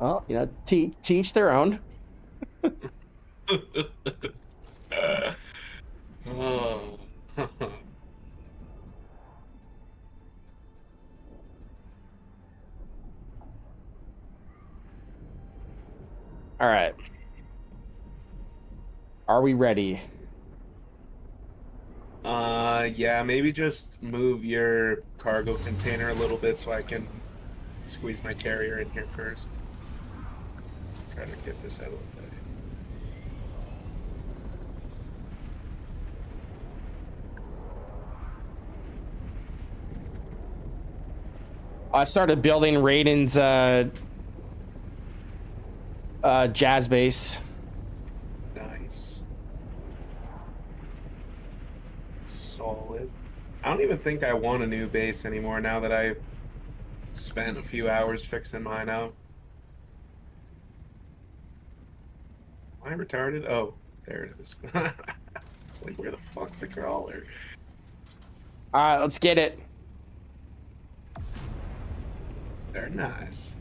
Well, you know, teach their own. Oh. All right. Are we ready? Yeah, maybe just move your cargo container a little bit so I can squeeze my carrier in here first. Try to get this out of the way. I started building Raiden's jazz bass. Nice. Solid. I don't even think I want a new base anymore now that I spent a few hours fixing mine out. Am I retarded? Oh, there it is. It's like, where the fuck's the crawler? All right, let's get it. They're nice.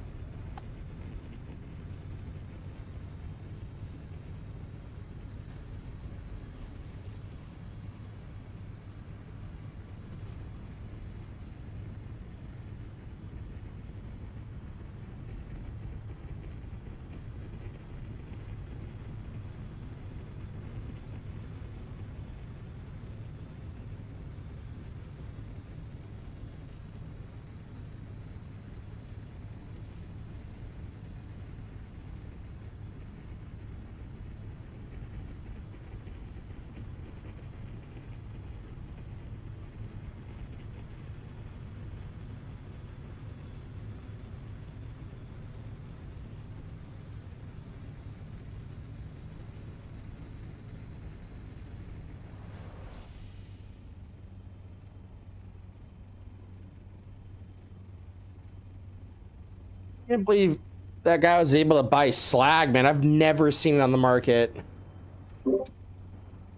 I can't believe that guy was able to buy slag, man. I've never seen it on the market.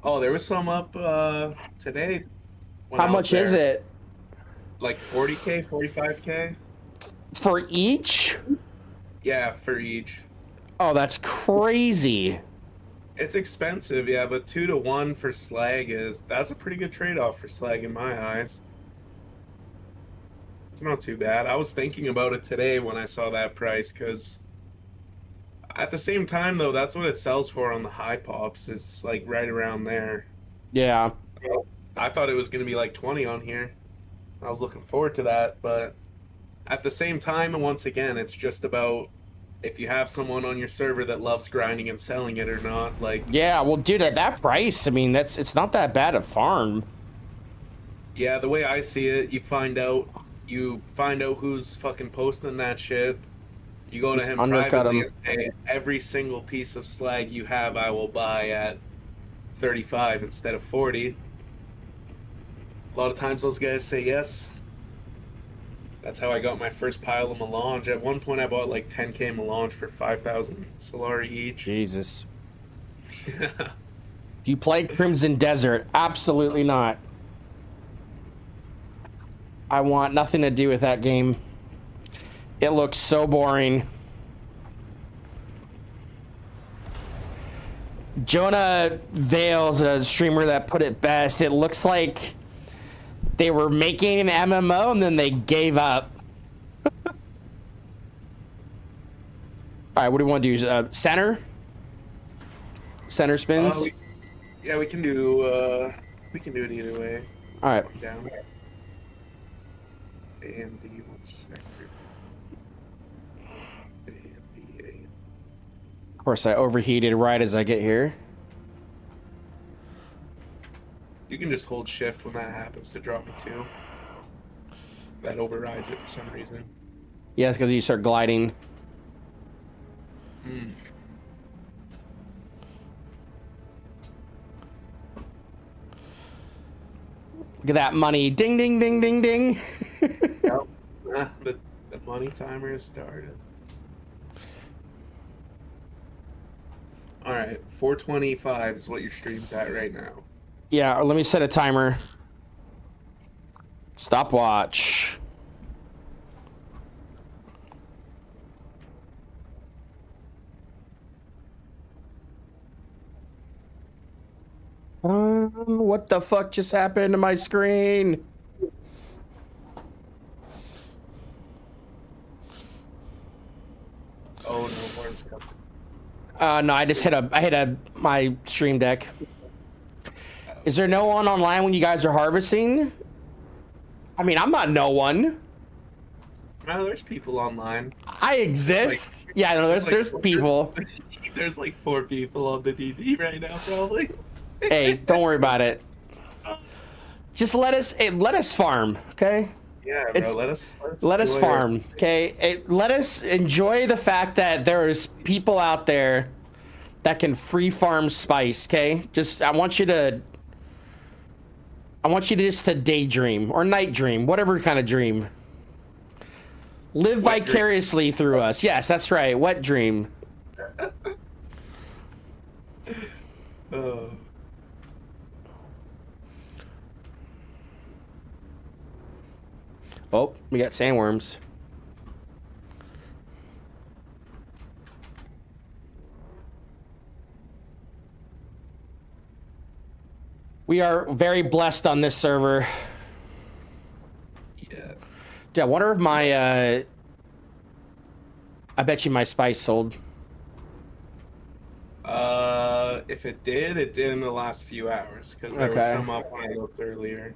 Oh, there was some up today when How I was much is there. it? Like 40K, 45K? For each? Yeah, for each. Oh, that's crazy. It's expensive, yeah, but 2 to 1 for slag that's a pretty good trade-off for slag in my eyes. It's not too bad. I was thinking about it today when I saw that price, because at the same time, though, that's what it sells for on the high pops. It's like right around there. Yeah. I thought it was going to be like 20 on here. I was looking forward to that, but at the same time, and once again, it's just about if you have someone on your server that loves grinding and selling it or not. Like, Yeah, well, dude, at that price, I mean, it's not that bad a farm. yeah, the way I see it, you find out who's fucking posting that shit. You go to Just him undercut privately him. and say, every single piece of slag you have, I will buy at 35 instead of 40. A lot of times those guys say yes. That's how I got my first pile of melange. At one point, I bought like 10K melange for 5,000 Solari each. Jesus. Do you play Crimson Desert? Absolutely not. I want nothing to do with that game. It looks so boring. Jonah Vale's a streamer that put it best. It looks like they were making an MMO and then they gave up. All right, what do you want to do? Center spins. Yeah, we can do it either way. All right. Down. A and D, 1 second. A and D, A. Of course, I overheated right as I get here. You can just hold shift when that happens to drop me 2. That overrides it for some reason. Yeah, it's because you start gliding. Hmm. Look at that money. Ding, ding, ding, ding, ding. Yep. The money timer has started. All right, 425 is what your stream's at right now. Yeah, let me set a timer. Stopwatch. What the fuck just happened to my screen? Oh no, worms coming. No, I just hit my stream deck. Is there no one online when you guys are harvesting? I mean, I'm not no one. No, there's people online. I exist. Like, yeah, no, there's people. There's like 4 people on the DD right now, probably. Hey, don't worry about it. Just let us farm, okay? Yeah, bro, let us farm, okay? Let us enjoy the fact that there's people out there that can free farm spice, okay? I want you to just to daydream or night dream, whatever kind of dream. Live vicariously through us. Yes, that's right. Wet dream. Oh, we got sandworms. We are very blessed on this server. Yeah. Dude, I wonder if my I bet you my spice sold. If it did in the last few hours, because there was some up when I looked earlier.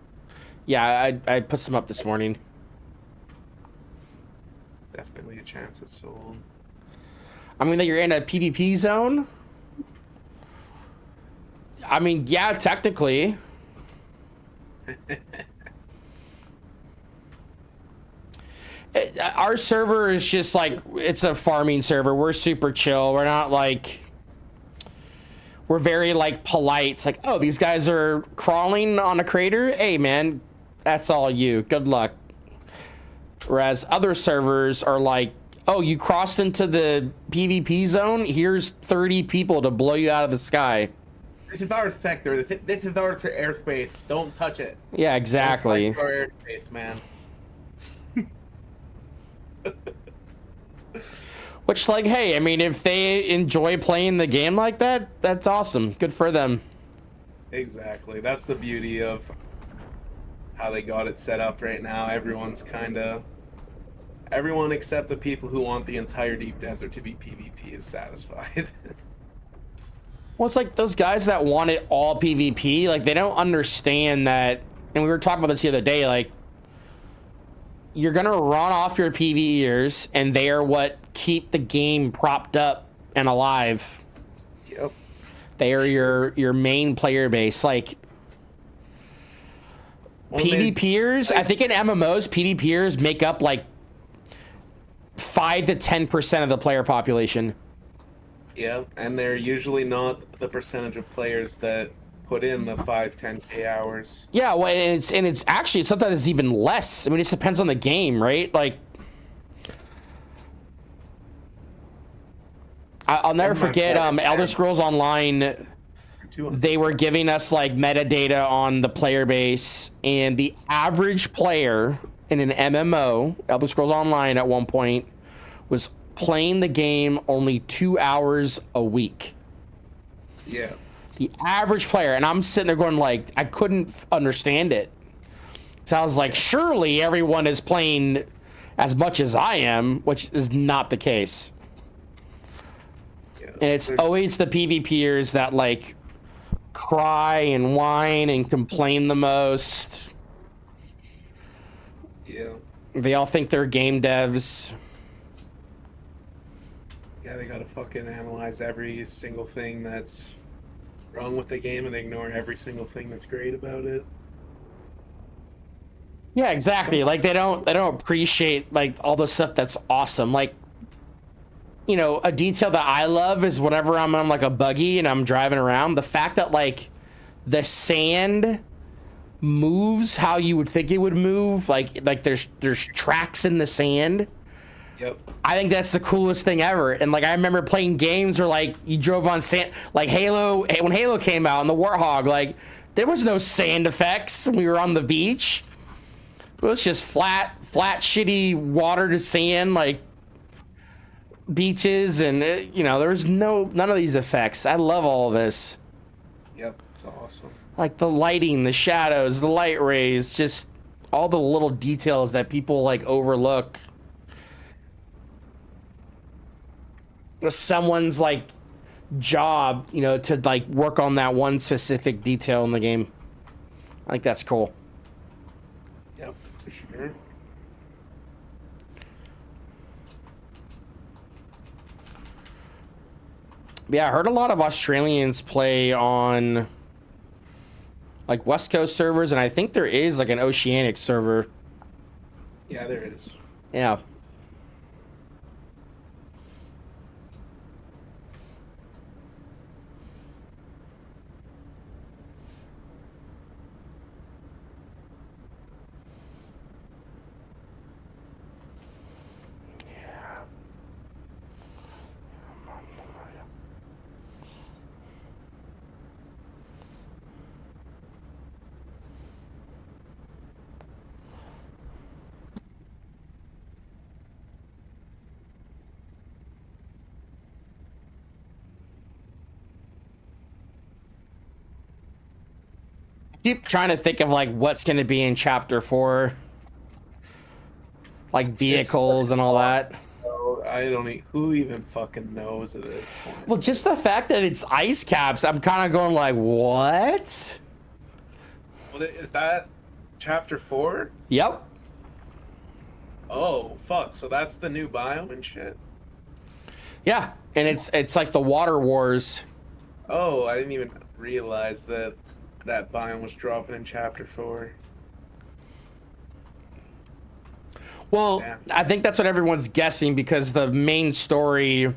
Yeah, I put some up this morning. Definitely a chance it's sold. I mean that you're in a PvP zone? I mean, yeah, technically. Our server is just like, it's a farming server. We're super chill. We're not like, we're very like polite. It's like, oh, these guys are crawling on a crater. Hey man, that's all you. Good luck. Whereas other servers are like, oh, you crossed into the PvP zone. Here's 30 people to blow you out of the sky. This is our sector. This is our airspace. Don't touch it. Yeah, exactly. It's our airspace, man. Which, like, hey, I mean, if they enjoy playing the game like that, that's awesome. Good for them. Exactly. That's the beauty of how they got it set up right now. Everyone except the people who want the entire deep desert to be PvP is satisfied. Well, it's like those guys that want it all PvP, like, they don't understand that, and we were talking about this the other day, like, you're gonna run off your PvEers, and they are what keep the game propped up and alive. Yep. They are your main player base. Like, PvPers, I think in MMOs, PvPers make up like 5 to 10% of the player population. Yeah, and they're usually not the percentage of players that put in the 5-10K hours. Yeah, well, and it's actually sometimes it's even less. I mean, it just depends on the game, right? Like, I'll never forget Elder Scrolls Online. They were giving us like metadata on the player base, and the average player in an MMO, Elder Scrolls Online, at one point was playing the game only 2 hours a week. Yeah. The average player, and I'm sitting there going like, I couldn't understand it. So I was like, surely everyone is playing as much as I am, which is not the case. Yeah, and it's always the PvPers that like cry and whine and complain the most. Yeah. They all think they're game devs. Yeah, they gotta fucking analyze every single thing that's wrong with the game and ignore every single thing that's great about it. Yeah, exactly. Like they don't appreciate like all the stuff that's awesome. Like, you know, a detail that I love is whenever I'm on like a buggy and I'm driving around, the fact that like the sand moves how you would think it would move. Like there's tracks in the sand. Yep. I think that's the coolest thing ever. And like I remember playing games where like you drove on sand, like Halo, when Halo came out and the Warthog, like there was no sand effects when we were on the beach. It was just flat, shitty water to sand, like beaches, and you know, there was none of these effects. I love all of this. Yep, it's awesome. Like the lighting, the shadows, the light rays, just all the little details that people like overlook. Someone's like job, you know, to like work on that one specific detail in the game. I think that's cool. Yep, for sure. Yeah, I heard a lot of Australians play on like West Coast servers, and I think there is like an Oceanic server. Yeah, there is. Yeah. Keep trying to think of like what's going to be in chapter 4, like vehicles and all that. I don't who even fucking knows at this point. Well, just the fact that it's ice caps, I'm kind of going like, what? Well, is that chapter 4? Yep. Oh fuck! So that's the new biome and shit. Yeah, and it's like the water wars. Oh, I didn't even realize that that biome was dropping in chapter 4. Well, Yeah. I think that's what everyone's guessing because the main story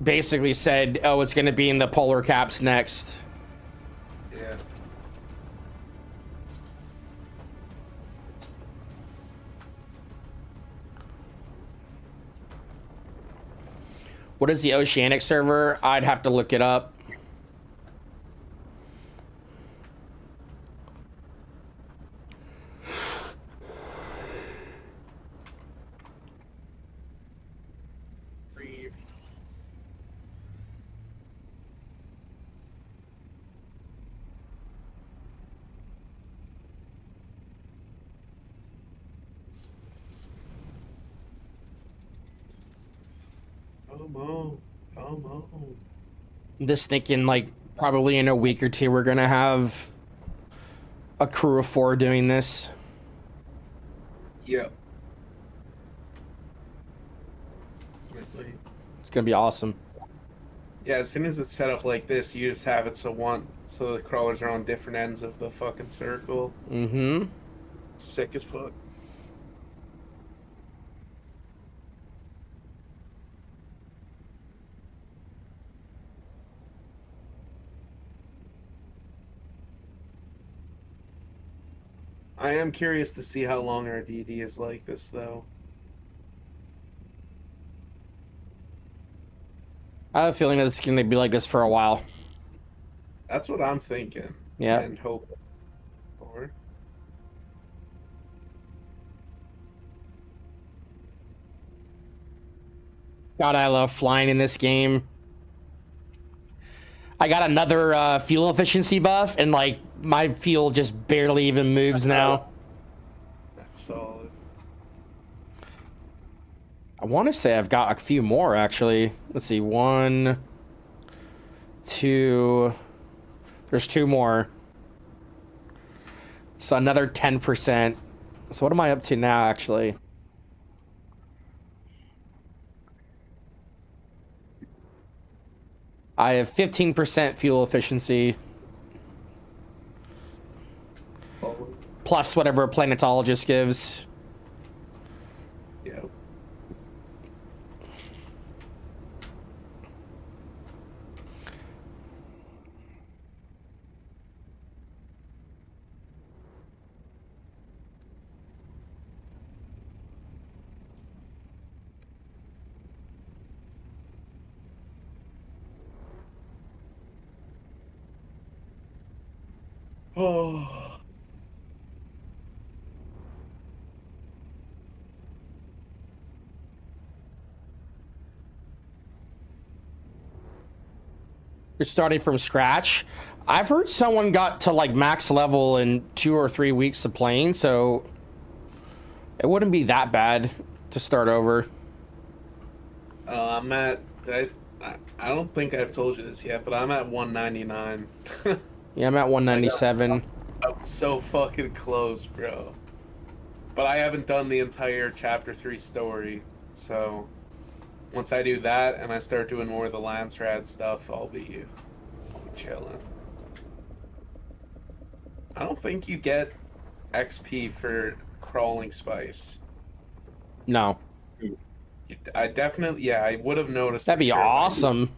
basically said, oh, it's going to be in the polar caps next. Yeah. What is the Oceanic server? I'd have to look it up. Come on. Come on. I'm just thinking like probably in a week or two we're going to have a crew of 4 doing this. Yep. It's going to be awesome. Yeah, as soon as it's set up like this, you just have it so the crawlers are on different ends of the fucking circle. Mm-hmm. Sick as fuck. I am curious to see how long our DD is like this, though. I have a feeling that it's going to be like this for a while. That's what I'm thinking. Yeah. And hope for. God, I love flying in this game. I got another fuel efficiency buff, and like my fuel just barely even moves now. That's solid. I want to say I've got a few more actually. Let's see, 1, 2. There's 2 more. So another 10%. So what am I up to now actually? I have 15% fuel efficiency. Plus whatever a planetologist gives. Yeah. Oh. You're starting from scratch. I've heard someone got to like max level in 2 or 3 weeks of playing, so it wouldn't be that bad to start over. I'm at. I don't think I've told you this yet, but I'm at 199. Yeah, I'm at Like, 197. I'm so fucking close, bro. But I haven't done the entire chapter 3 story, so once I do that and I start doing more of the Lance Rad stuff, I'll be chilling. I don't think you get XP for crawling spice. No, I definitely, yeah, I would have noticed. that'd For be sure. awesome.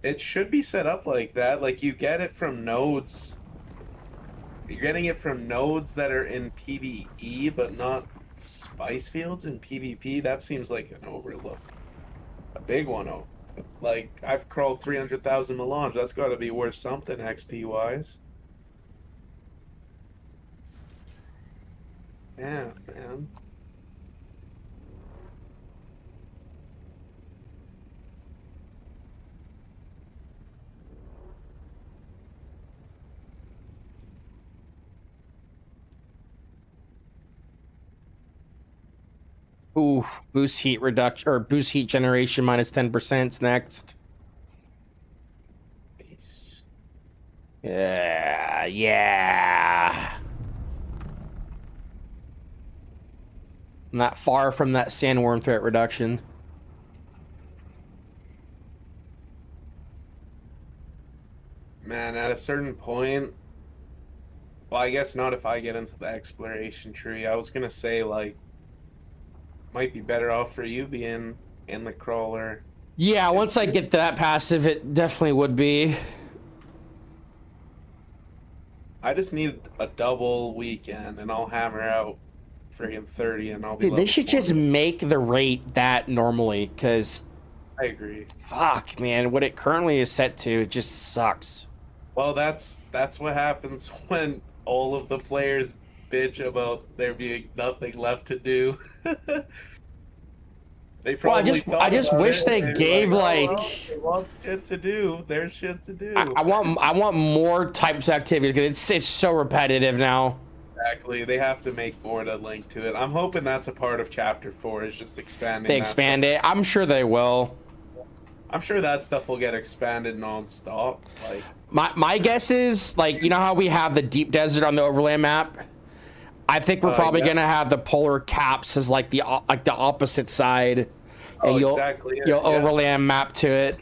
It should be set up like that. Like you get it from nodes. You're getting it from nodes that are in PvE, but not spice fields in PvP. That seems like an overlook. A big one. Oh, like I've crawled 300,000 melange. That's got to be worth something XP wise. Yeah, man. Ooh, boost heat reduction or boost heat generation minus 10% next. Peace. Yeah, yeah. Not far from that sandworm threat reduction. Man, at a certain point, well, I guess not if I get into the exploration tree. I was gonna say like might be better off for you being in the crawler. Yeah, once I get that passive, it definitely would be. I just need a double weekend and I'll hammer out friggin' 30 and I'll be Dude, they level should 20. just make the rate that normally, because I agree. fuck, man, what it currently is set to, it just sucks. Well, that's what happens when all of the players bitch about there being nothing left to do. They Well, probably I thought just about wish it they and they were gave oh, like well, they want shit to do. There's shit to do. I want more types of activity because it's so repetitive now. Exactly. They have to make more to link to it. I'm hoping that's a part of chapter 4 is just expanding They that expand stuff. it. I'm sure they will. I'm sure that stuff will get expanded non-stop. Like My guess is like you know how we have the deep desert on the overland map. I think we're probably yeah. gonna have the polar caps as like the opposite side, Oh, and exactly. you'll Yeah. overland map to it.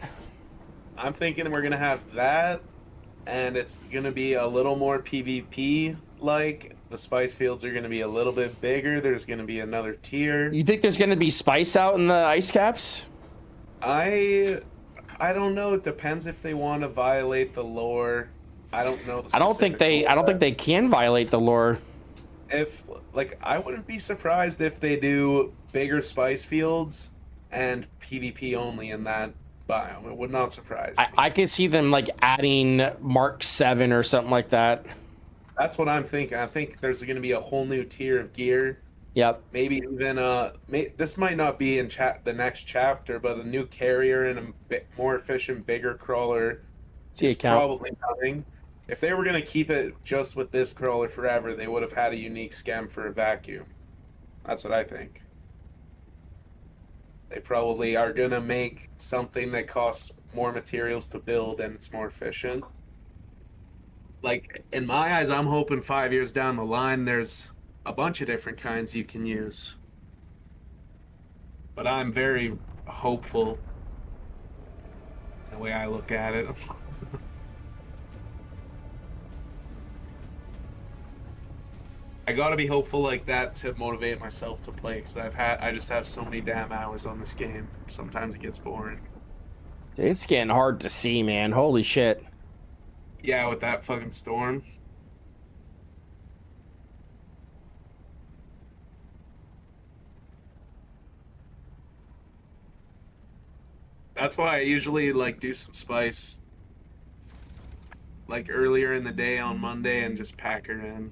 I'm thinking we're gonna have that, and it's gonna be a little more PvP. Like the spice fields are gonna be a little bit bigger. There's gonna be another tier. You think there's gonna be spice out in the ice caps? I I don't know. It depends if they want to violate the lore. I don't know the I don't think specific they. I don't lore. think they can violate the lore. If like I wouldn't be surprised if they do bigger spice fields and PvP only in that biome. It would not surprise me. I could see them like adding Mark 7 or something like that. That's what I'm thinking. I think there's going to be a whole new tier of gear. Yep. Maybe even this might not be in the next chapter, but a new carrier and a bit more efficient, bigger crawler See is account. probably coming. If they were going to keep it just with this crawler forever, they would have had a unique scam for a vacuum. That's what I think. They probably are going to make something that costs more materials to build and it's more efficient. Like, in my eyes, I'm hoping 5 years down the line, there's a bunch of different kinds you can use. But I'm very hopeful the way I look at it. I gotta be hopeful like that to motivate myself to play because I just have so many damn hours on this game. Sometimes it gets boring. It's getting hard to see, man. Holy shit. Yeah, with that fucking storm. That's why I usually like do some spice like earlier in the day on Monday and just pack her in.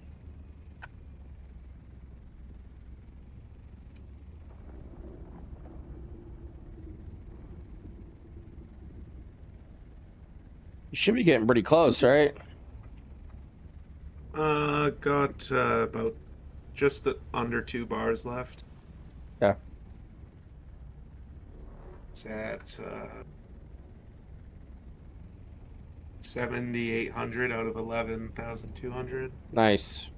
You should be getting pretty close, right? Got about just under 2 bars left. Yeah. It's at 7,800 out of 11,200. Nice.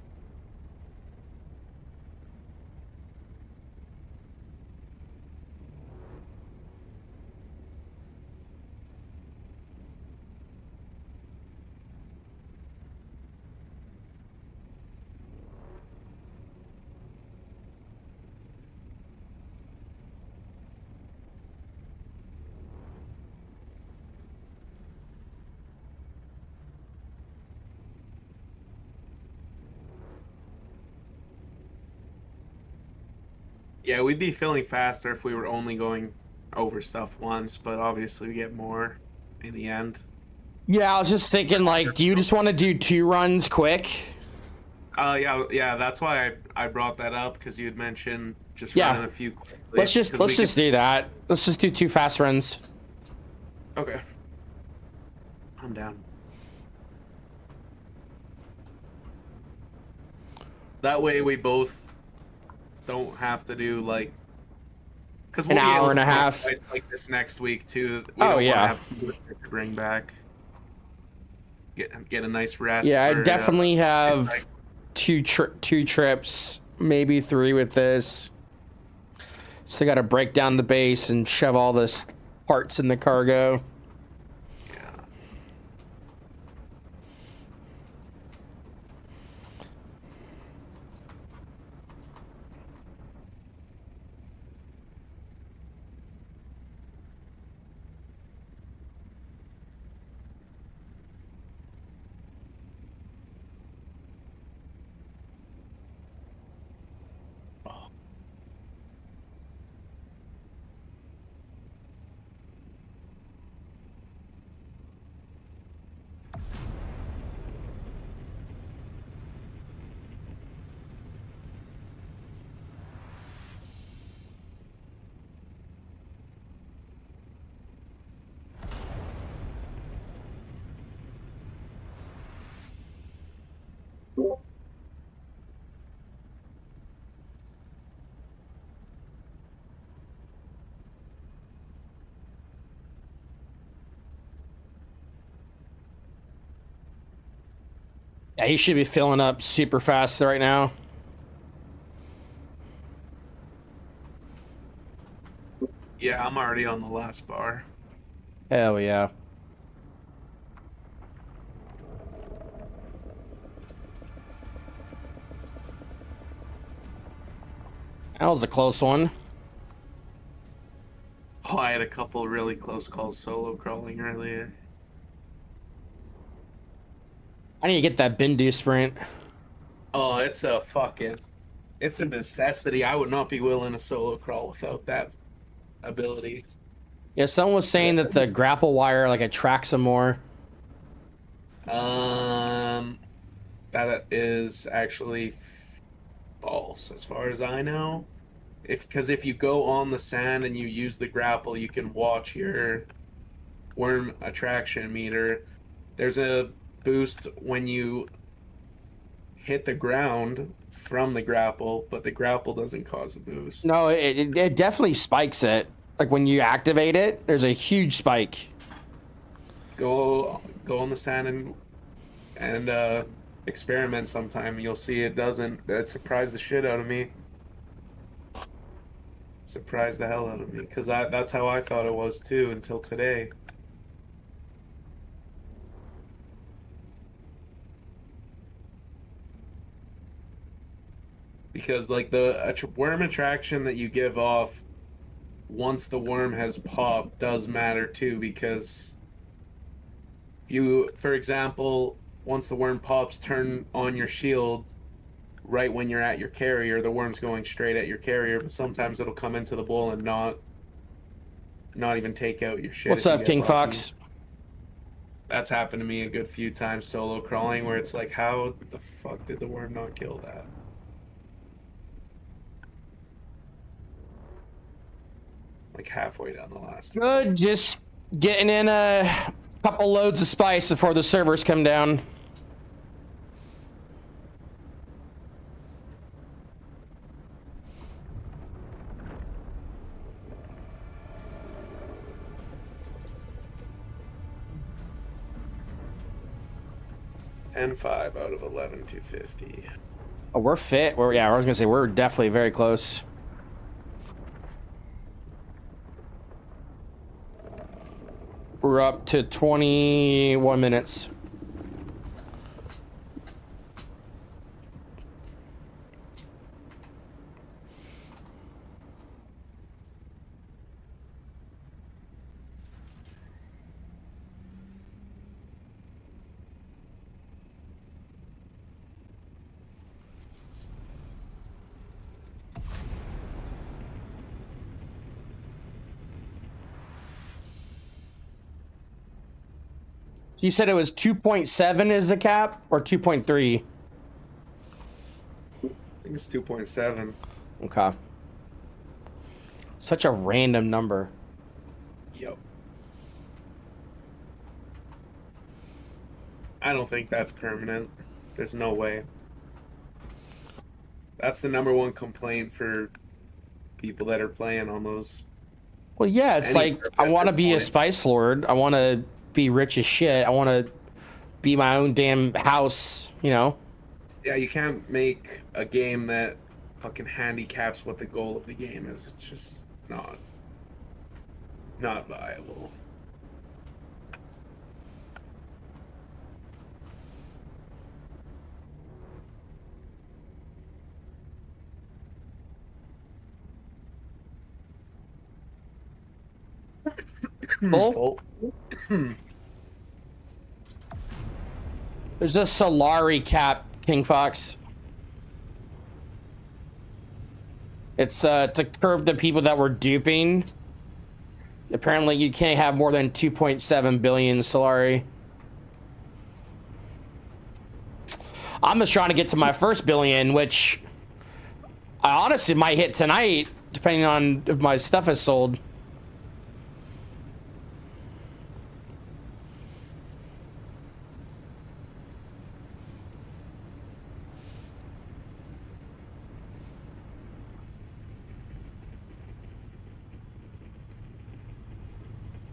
Yeah, we'd be filling faster if we were only going over stuff once, but obviously we get more in the end. Yeah, I was just thinking, like, do you just want to do 2 runs quick? Yeah, that's why I brought that up, because you had mentioned just Yeah. running a few quickly. Let's just do that. Let's just do 2 fast runs. Okay. I'm down. That way we both don't have to do like, because An hour and a half like this next week too. We Oh, don't yeah. want to have to bring back. Get a nice rest. Yeah, I for, definitely have two trips, maybe 3 with this. So I got to break down the base and shove all this parts in the cargo. Yeah. Yeah, he should be filling up super fast right now. Yeah, I'm already on the last bar. Hell yeah. That was a close one. Oh, I had a couple really close calls solo crawling earlier. I need to get that Bindu sprint. Oh, it's a necessity. I would not be willing to solo crawl without that ability. Yeah, someone was saying that the grapple wire like attracts him more. That is actually false, as far as I know. Because if you go on the sand and you use the grapple, you can watch your worm attraction meter. There's a boost when you hit the ground from the grapple, but the grapple doesn't cause a boost. No, it definitely spikes it. Like when you activate it, there's a huge spike. Go on the sand and experiment sometime. You'll see it doesn't. That surprised the shit out of me. Surprised the hell out of me, because that's how I thought it was too until today. Because like the worm attraction that you give off once the worm has popped does matter too, because you, for example, once the worm pops, turn on your shield right when you're at your carrier, the worm's going straight at your carrier, but sometimes it'll come into the bowl and not even take out your shit. What's up, King Fox? That's happened to me a good few times solo crawling, where it's like, how the fuck did the worm not kill that? Like halfway down the last one. Good, just getting in a Couple loads of spice before the servers come down. And 5 out of 11,250. Oh, we're fit. Yeah, I was gonna say we're definitely very close. We're up to 21 minutes. You said it was 2.7 is the cap, or 2.3? I think it's 2.7. Okay. Such a random number. Yep. I don't think that's permanent. There's no way. That's the number one complaint for people that are playing on those. Well, yeah, it's like, I want to be a spice lord. I want to be rich as shit. I want to be my own damn house, you know? Yeah, you can't make a game that fucking handicaps what the goal of the game is. It's just not viable. Full? There's a Solari cap, King Fox. It's to curb the people that we're duping. Apparently you can't have more than 2.7 billion Solari. I'm just trying to get to my first billion, which I honestly might hit tonight, depending on if my stuff is sold.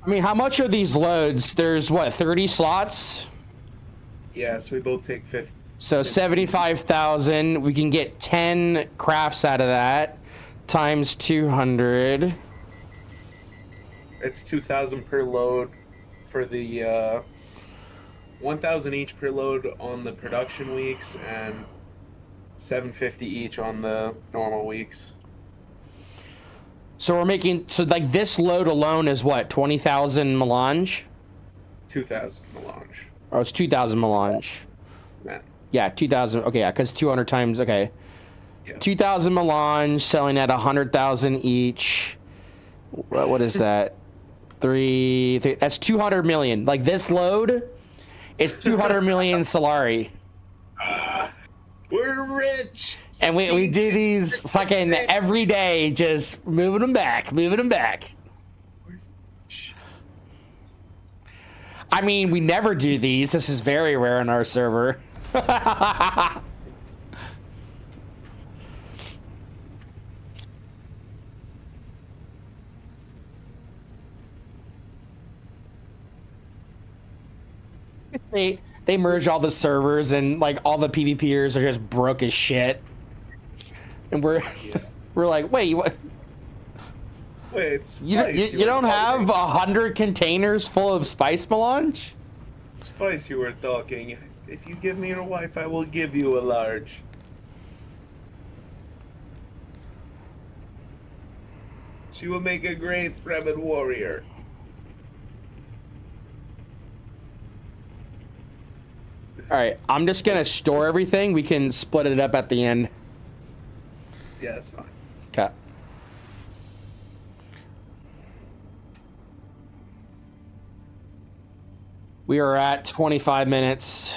I mean, how much are these loads? There's what, 30 slots? Yes, we both take 50. So 75,000. We can get 10 crafts out of that times 200. It's 2,000 per load for the 1,000 each per load on the production weeks and 750 each on the normal weeks. So we're making, so like this load alone is what, 20,000 melange? 2,000 melange. Oh, it's 2,000 melange. Man. Yeah, 2,000. Okay, yeah, because 200 times, okay. Yeah. 2,000 melange selling at 100,000 each. What is that? Three, that's 200 million. Like this load is 200 million Solari. We're rich. And we do these fucking every day, just moving them back, moving them back. I mean, we never do these. This is very rare on our server. They merge all the servers and like all the PvPers are just broke as shit. And we're like, wait, what? Wait, it's you don't have 100 containers full of spice melange? Spice, you were talking. If you give me your wife, I will give you a large. She will make a great Fremen warrior. All right, I'm just gonna store everything. We can split it up at the end. Yeah, that's fine. Okay. We are at 25 minutes.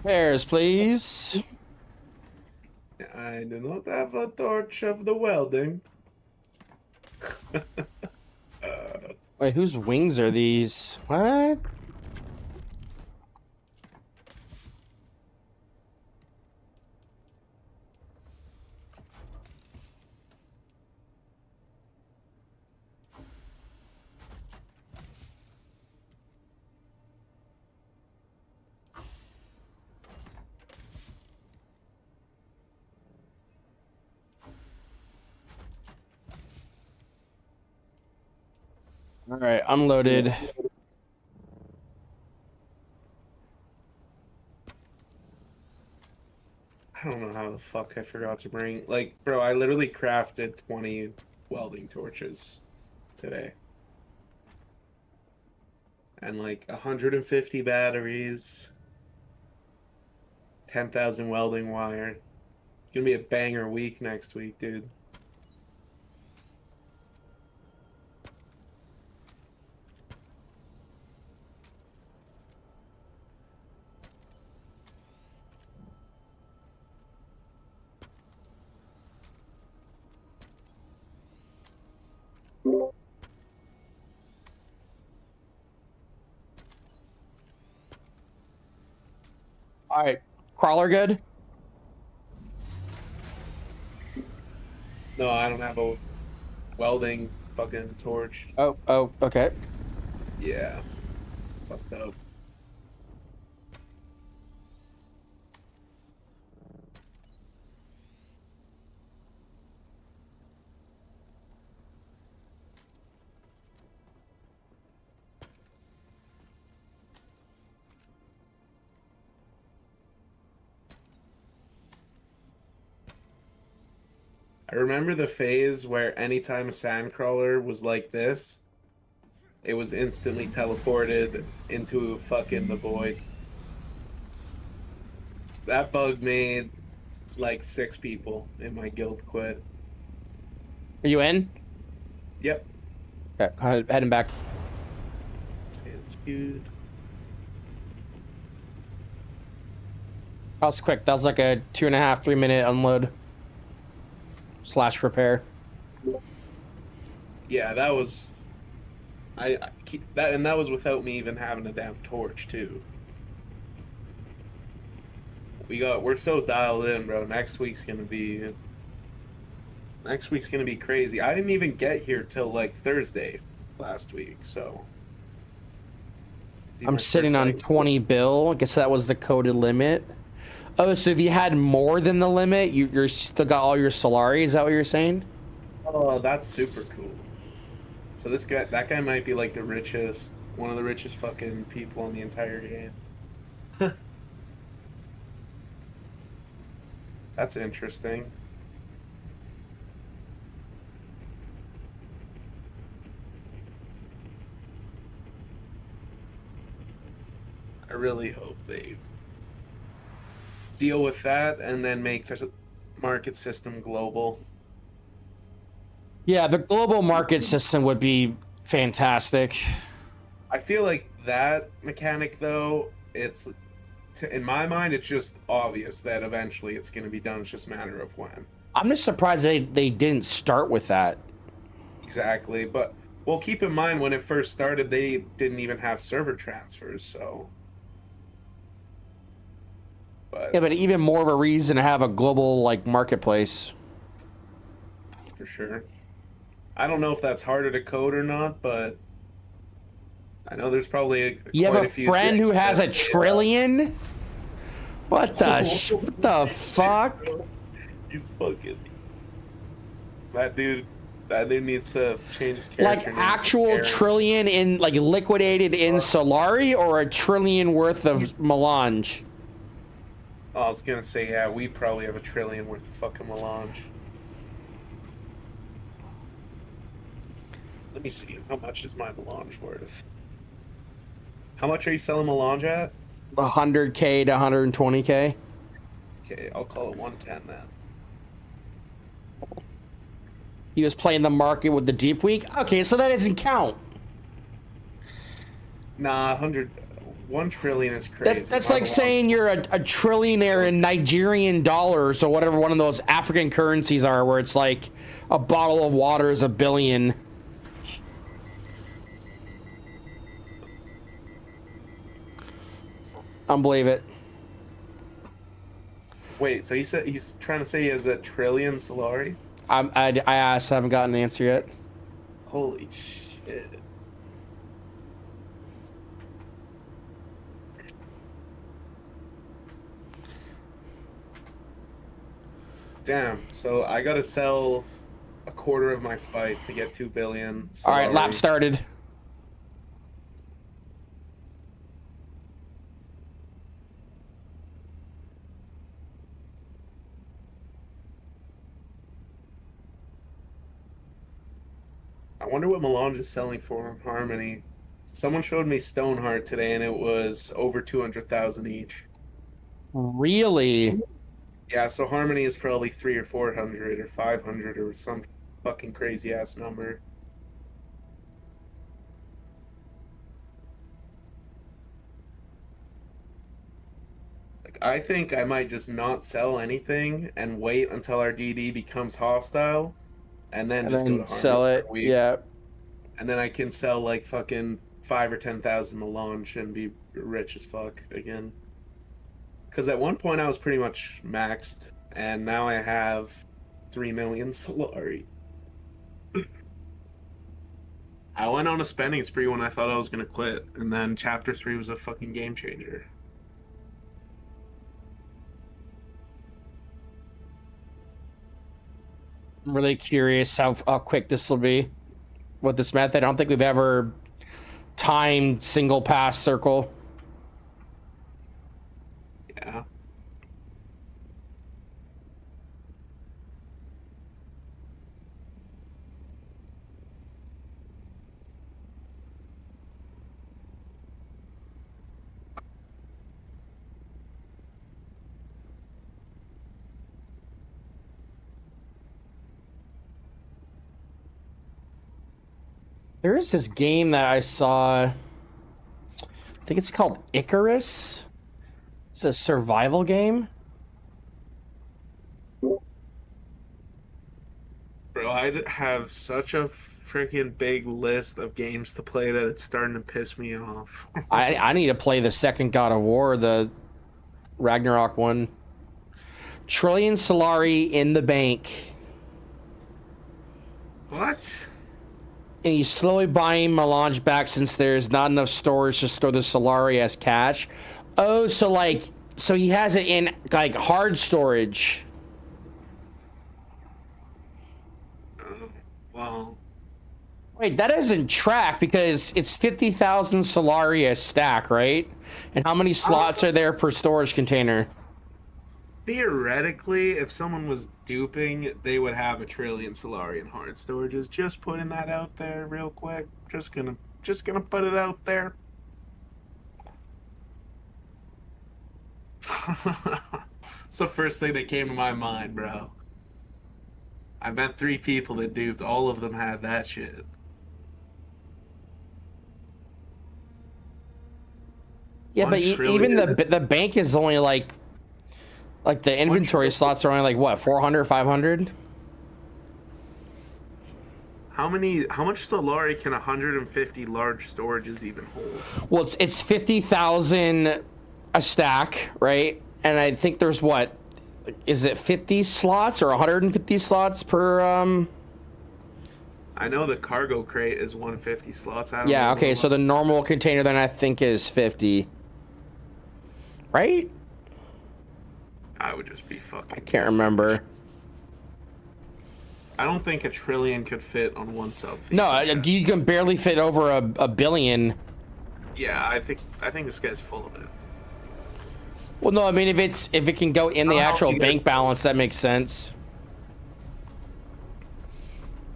Repairs, please. I do not have a torch of the welding. Wait, whose wings are these? What? All right, unloaded. I don't know how the fuck I forgot to bring. Like, bro, I literally crafted 20 welding torches today. And like 150 batteries, 10,000 welding wire. It's gonna be a banger week next week, dude. All right, crawler good. No, I don't have a welding fucking torch. Oh, okay. Yeah. Fucked up. I remember the phase where anytime a sandcrawler was like this, it was instantly teleported into fucking the void. That bug made like 6 people in my guild quit. Are you in? Yep. Okay, heading back. Sounds good. That was quick. That was like a 2.5, 3 minute unload / repair. Yeah, that was. I keep that, and that was without me even having a damn torch too. We're so dialed in, bro. Next week's gonna be crazy. I didn't even get here till like Thursday last week, so. I'm sitting on 20 bill. I guess that was the coded limit. Oh, so if you had more than the limit, you're still got all your Solari? Is that what you're saying? Oh, that's super cool. So that guy might be like one of the richest fucking people in the entire game. That's interesting. I really hope they deal with that and then make the market system global. Yeah, the global market system would be fantastic. I feel like that mechanic, though, in my mind, it's just obvious that eventually it's going to be done. It's just a matter of when. I'm just surprised they didn't start with that. Exactly, but well, keep in mind when it first started, they didn't even have server transfers, so. But Yeah, but even more of a reason to have a global like marketplace. for sure. I don't know if that's harder to code or not, but I know there's probably You have quite a few friend who things has that- a trillion? What the fuck? He's fucking that dude. That dude needs to change his Like character. name to actual Aaron. trillion in like liquidated in Solari or a trillion worth of melange? Oh, I was gonna say, yeah, we probably have a trillion worth of fucking melange. Let me see. How much is my melange worth? How much are you selling melange at? 100K to 120K. Okay, I'll call it 110 then. He was playing the market with the deep week. Okay, so that doesn't count. Nah, 100. 1 trillion is crazy. That's like saying you're a trillionaire in Nigerian dollars or whatever one of those African currencies are, where it's like a bottle of water is $1 billion. I don't believe it. Wait, so he said he's trying to say he has that trillion Solari? I asked, I haven't gotten an answer yet. Holy shit. Damn, so I gotta sell a quarter of my spice to get 2 billion. All right, lap started. I wonder what Melange is selling for Harmony. Someone showed me Stoneheart today, and it was over 200,000 each. Really? Yeah, so Harmony is probably 300 or 400 or 500 or some fucking crazy ass number. Like, I think I might just not sell anything and wait until our DD becomes hostile, and then just go to Harmony sell it. for a week. Yeah. And then I can sell like fucking 5 or 10,000 Melange and be rich as fuck again. Because at one point I was pretty much maxed, and now I have 3 million Solari. I went on a spending spree when I thought I was going to quit, and then Chapter 3 was a fucking game changer. I'm really curious how quick this will be with this method. I don't think we've ever timed single pass circle. Yeah. There is this game that I saw. I think it's called Icarus. It's a survival game. Bro, I have such a freaking big list of games to play that it's starting to piss me off. I need to play the second God of War, the Ragnarok one. Trillion Solari in the bank. What? And he's slowly buying Melange back since there's not enough storage to store the Solari as cash. Oh, so he has it in like hard storage. Well, Wait, that doesn't track because it's 50,000 Solari a stack, right? And how many slots are there per storage container? theoretically, if someone was duping, they would have 1 trillion Solari in hard storages. Just putting that out there real quick. Just gonna put it out there. It's the first thing that came to my mind, bro. I met 3 people that duped. All of them had that shit. Yeah, but even the bank is only like the inventory slots are only like what, 400, 500? How much Solari can 150 large storages even hold? Well, it's 50,000 a stack, right? And I think there's what, is it 50 slots or 150 slots per I know the cargo crate is 150 slots. Yeah, okay, so the normal container then I think is 50. Right? I would just be fucking... I can't remember. I don't think 1 trillion could fit on one sub. No, you can barely fit over a billion. Yeah, I think this guy's full of it. Well, no, I mean if it can go in the actual bank balance, that makes sense.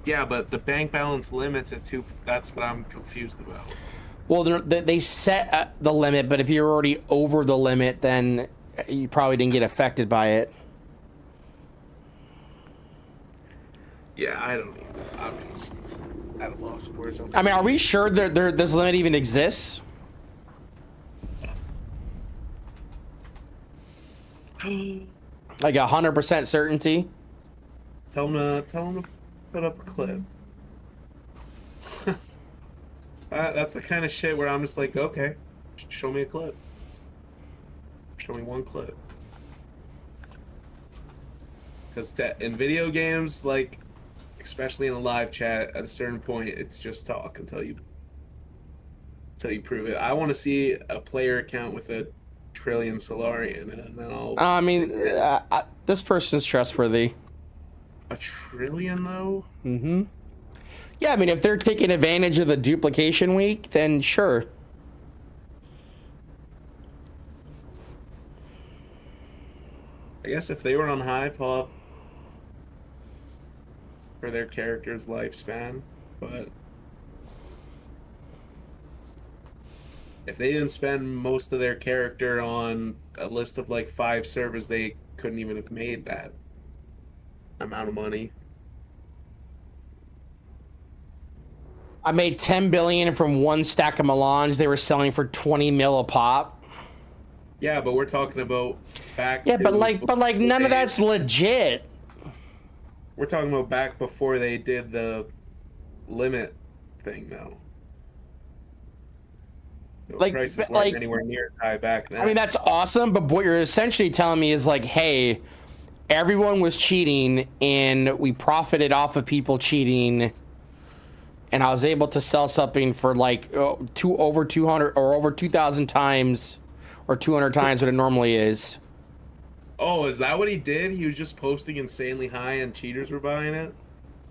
Yeah, but the bank balance limits at 2. That's what I'm confused about. Well, they set the limit, but if you're already over the limit, then you probably didn't get affected by it. Yeah, I don't even. I'm just at a loss of words. I mean, are we sure that this limit even exists? Like 100% certainty. Tell him to put up a clip. That's the kind of shit where I'm just like, okay, show me a clip. Show me one clip. Because in video games, like, especially in a live chat, at a certain point, it's just talk until you prove it. I want to see a player account with 1 trillion Solarian, and then I'll. I mean, this person's trustworthy. 1 trillion, though? Mm-hmm. Yeah, I mean, if they're taking advantage of the duplication week, then sure. I guess if they were on high pop for their character's lifespan, but if they didn't spend most of their character on a list of like 5 servers, they couldn't even have made that amount of money. I made 10 billion from 1 stack of melange they were selling for 20 mil a pop. Yeah, but we're talking about back. Yeah, but like none of that's legit. We're talking about back before they did the limit thing, though. The Like, prices weren't anywhere near as high back then. I mean, that's awesome, but what you're essentially telling me is like, hey, everyone was cheating and we profited off of people cheating, and I was able to sell something for like over 200 or over 2,000 times or 200 times what it normally is. Oh, is that what he did? He was just posting insanely high and cheaters were buying it?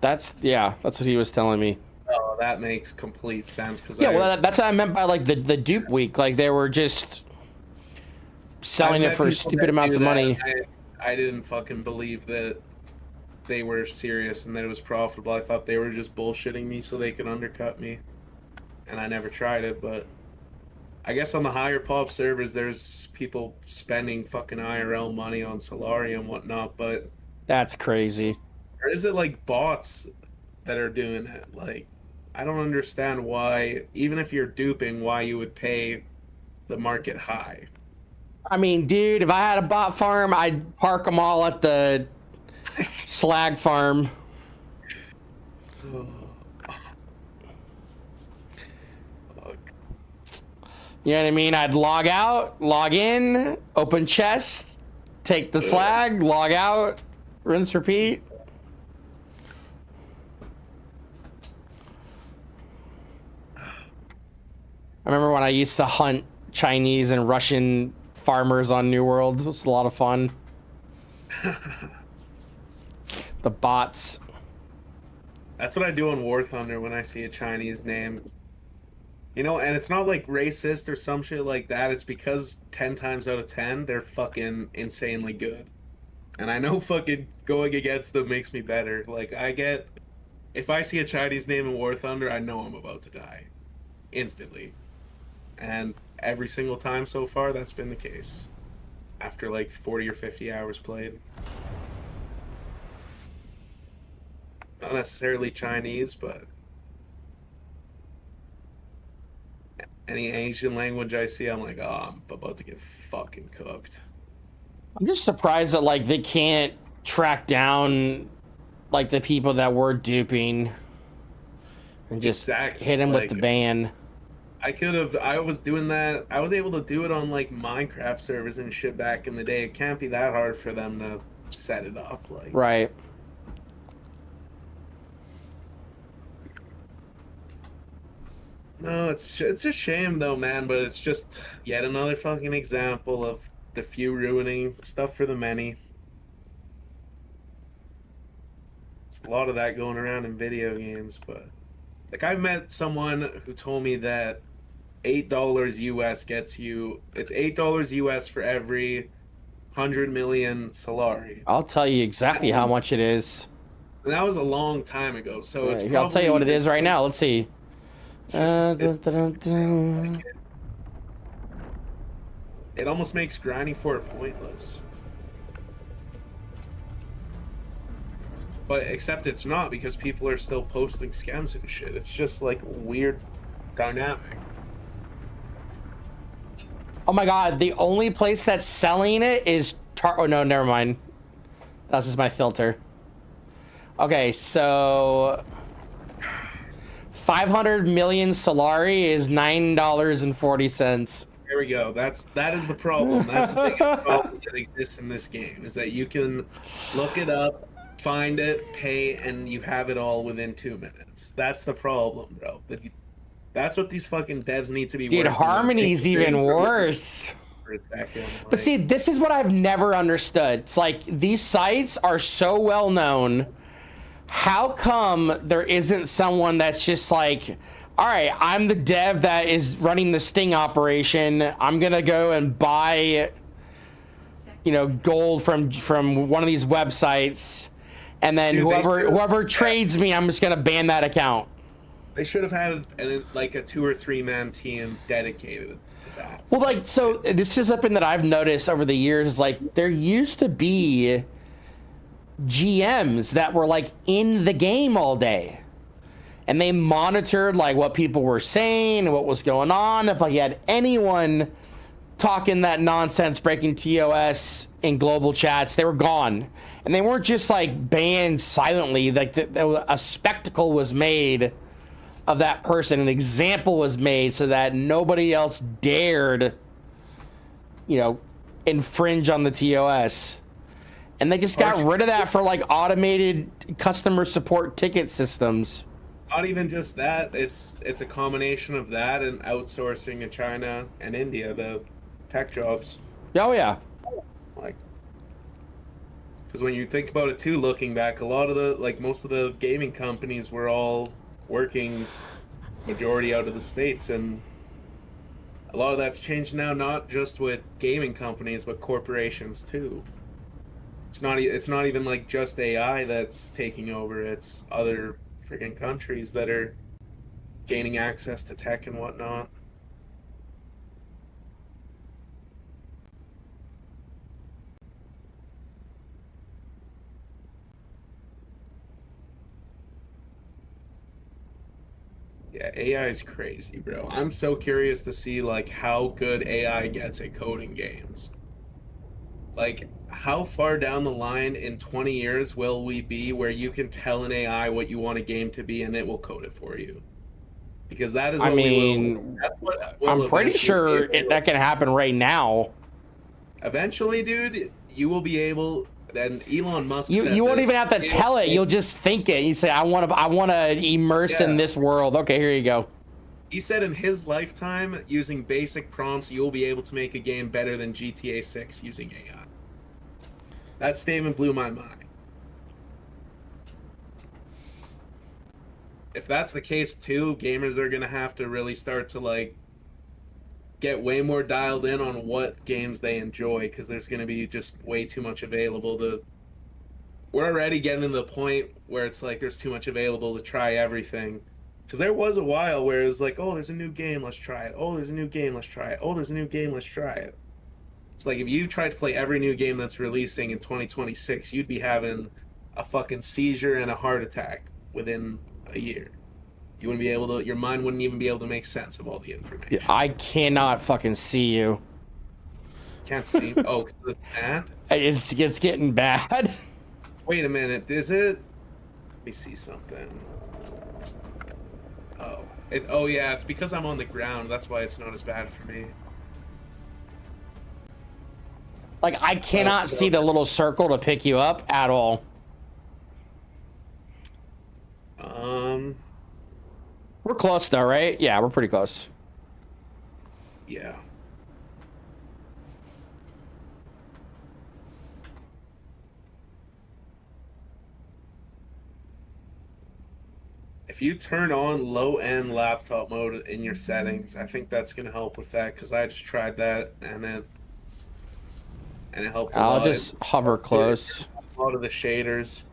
That's what he was telling me. Oh, that makes complete sense. Well, that's what I meant by like the dupe week. Like they were just selling it for stupid amounts of money. I didn't fucking believe that they were serious and that it was profitable. I thought they were just bullshitting me so they could undercut me. And I never tried it, but I guess on the higher pop servers, there's people spending fucking IRL money on Solari and whatnot, but that's crazy. Or is it like bots that are doing it? Like, I don't understand why, even if you're duping, why you would pay the market high. I mean, dude, if I had a bot farm, I'd park them all at the slag farm. You know what I mean? I'd log out, log in, open chest, take the slag, log out, rinse, repeat. I remember when I used to hunt Chinese and Russian farmers on New World. It was a lot of fun. The bots. That's what I do on War Thunder when I see a Chinese name. You know, and it's not like racist or some shit like that. It's because 10 times out of 10, they're fucking insanely good. And I know fucking going against them makes me better. Like, if I see a Chinese name in War Thunder, I know I'm about to die. Instantly. And every single time so far, that's been the case. After like 40 or 50 hours played. Not necessarily Chinese, but any Asian language I see, I'm like, oh, I'm about to get fucking cooked. I'm just surprised that like they can't track down like the people that were duping and just hit him with the ban. I was doing that. I was able to do it on like Minecraft servers and shit back in the day. It can't be that hard for them to set it up. Like, right. No, it's a shame though, man, but it's just yet another fucking example of the few ruining stuff for the many. It's a lot of that going around in video games, but like I've met someone who told me that $8 US gets you, it's $8 US for every 100 million Solari. I'll tell you exactly how much it is. And that was a long time ago, so it's probably, I'll tell you what it is right now. Let's see. It almost makes grinding for it pointless. But except it's not, because people are still posting scams and shit. It's just like a weird dynamic. Oh my god, the only place that's selling it is hard. Oh no, never mind. That's just my filter. Okay, so 500 million Solari is $9.40. There we go. That is the problem. That's the biggest problem that exists in this game, is that you can look it up, find it, pay, and you have it all within 2 minutes. That's the problem, bro. That's what these fucking devs need to be Dude, working on. Harmony's even worse. For a second, But see, this is what I've never understood. It's like these sites are so well known. How come there isn't someone that's just like, all right, I'm the dev that is running the sting operation. I'm gonna go and buy, you know, gold from one of these websites, and then whoever trades me, I'm just gonna ban that account. They should have had like a 2 or 3 man team dedicated to that. Well, like, so this is something that I've noticed over the years. Like, there used to be GMs that were like in the game all day, and they monitored like what people were saying and what was going on. If like you had anyone talking that nonsense, breaking TOS in global chats, they were gone, and they weren't just like banned silently. Like a spectacle was made of that person, an example was made so that nobody else dared, you know, infringe on the TOS. And they just got rid of that for like automated customer support ticket systems. Not even just that, it's a combination of that and outsourcing in China and India, the tech jobs. Oh yeah. Like, because when you think about it too, looking back, a lot of the, like most of the gaming companies were all working majority out of the States, and a lot of that's changed now, not just with gaming companies, but corporations too. It's not even like just AI that's taking over, it's other freaking countries that are gaining access to tech and whatnot. Yeah, AI is crazy, bro. I'm so curious to see like how good AI gets at coding games. Like, how far down the line in 20 years will we be where you can tell an AI what you want a game to be and it will code it for you? Because that is what that's what will I'm pretty sure that can happen right now. Eventually, dude, you will be able. Then Elon Musk. You won't even have to tell it. You'll just think it. You say, I want to immerse in this world. Okay, here you go. He said in his lifetime, using basic prompts, you'll be able to make a game better than GTA 6 using AI. That statement blew my mind. If that's the case too, gamers are gonna have to really start to like get way more dialed in on what games they enjoy, because there's gonna be just way too much available to. We're already getting to the point where it's like there's too much available to try everything. Because there was a while where it was like, oh, there's a new game, let's try it. Oh, there's a new game, let's try it. Oh, there's a new game, let's try it. It's like if you tried to play every new game that's releasing in 2026, you'd be having a fucking seizure and a heart attack within a year. You wouldn't be able to, your mind wouldn't even be able to make sense of all the information. I cannot fucking see you. Can't see. Oh, the ad? It's getting bad. Wait a minute, is it? Let me see something. Oh yeah, it's because I'm on the ground. That's why it's not as bad for me. Like, I cannot see the little circle to pick you up at all. We're close though, right? Yeah, we're pretty close. Yeah. If you turn on low-end laptop mode in your settings, I think that's going to help with that, because I just tried that and it helped a lot. I'll just hover close. A lot of the shaders.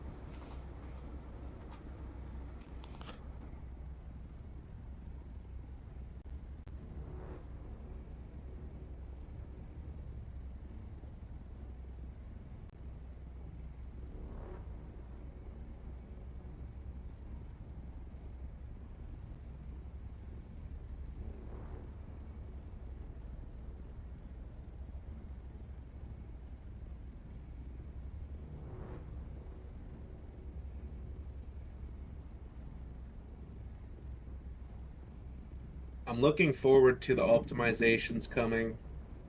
I'm looking forward to the optimizations coming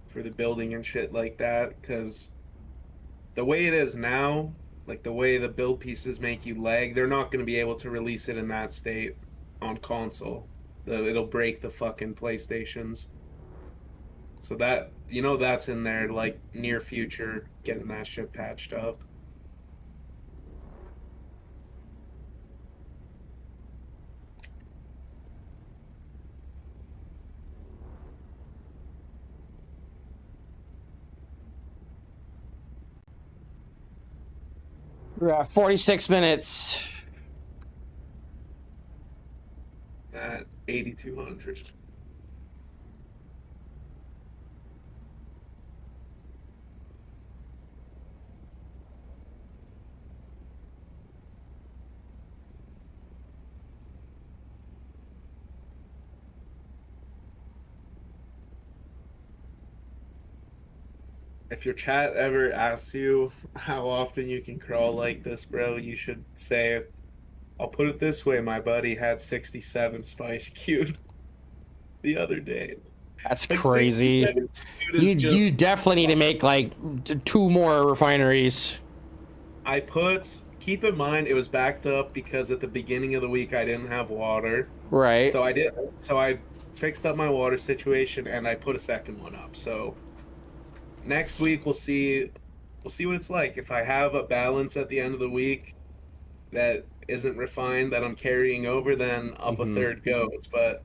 for the building and shit like that, because the way it is now, like the way the build pieces make you lag, they're not going to be able to release it in that state on console. It'll break the fucking PlayStations. So that, that's in there, like, near future, getting that shit patched up. We're at 46 minutes. At 8,200. If your chat ever asks you how often you can crawl like this, bro, you should say, I'll put it this way, my buddy had 67 spice queued the other day. That's Like, crazy. 67 queued is You definitely need to make like 2 more refineries. Keep in mind it was backed up because at the beginning of the week I didn't have water. Right. So I fixed up my water situation and I put a second one up. So next week we'll see what it's like. If I have a balance at the end of the week that isn't refined that I'm carrying over, then up a third goes. But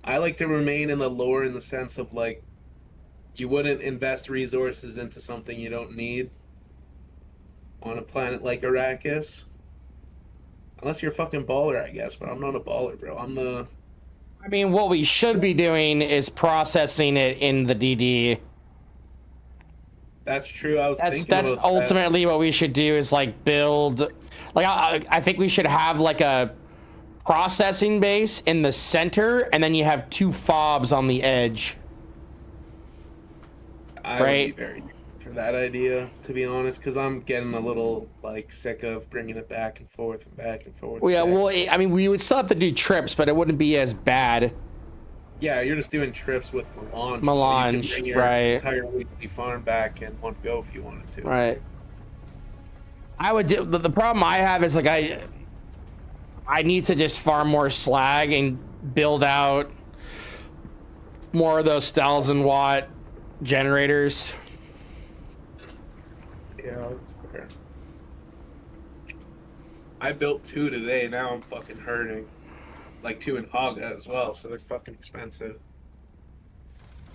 I like to remain in the lore in the sense of, like, you wouldn't invest resources into something you don't need on a planet like Arrakis. Unless you're a fucking baller, I guess, but I'm not a baller, bro. I mean, what we should be doing is processing it in the DD. That's true. That's ultimately what we should do, is like build, like, I think we should have like a processing base in the center, and then you have 2 fobs on the edge. I would be very for that idea, to be honest, because I'm getting a little, like, sick of bringing it back and forth and back and forth. Well, yeah, well, I mean, we would still have to do trips, but it wouldn't be as bad. Yeah, you're just doing trips with melange. Melange, you can bring your right? Entire weekly farm back in one go if you wanted to. Right. I would do. The problem I have is, like, I need to just farm more slag and build out more of those 1,000-watt generators. Yeah, that's fair. I built 2 today. Now I'm fucking hurting. Like 2 in Haga as well, so they're fucking expensive.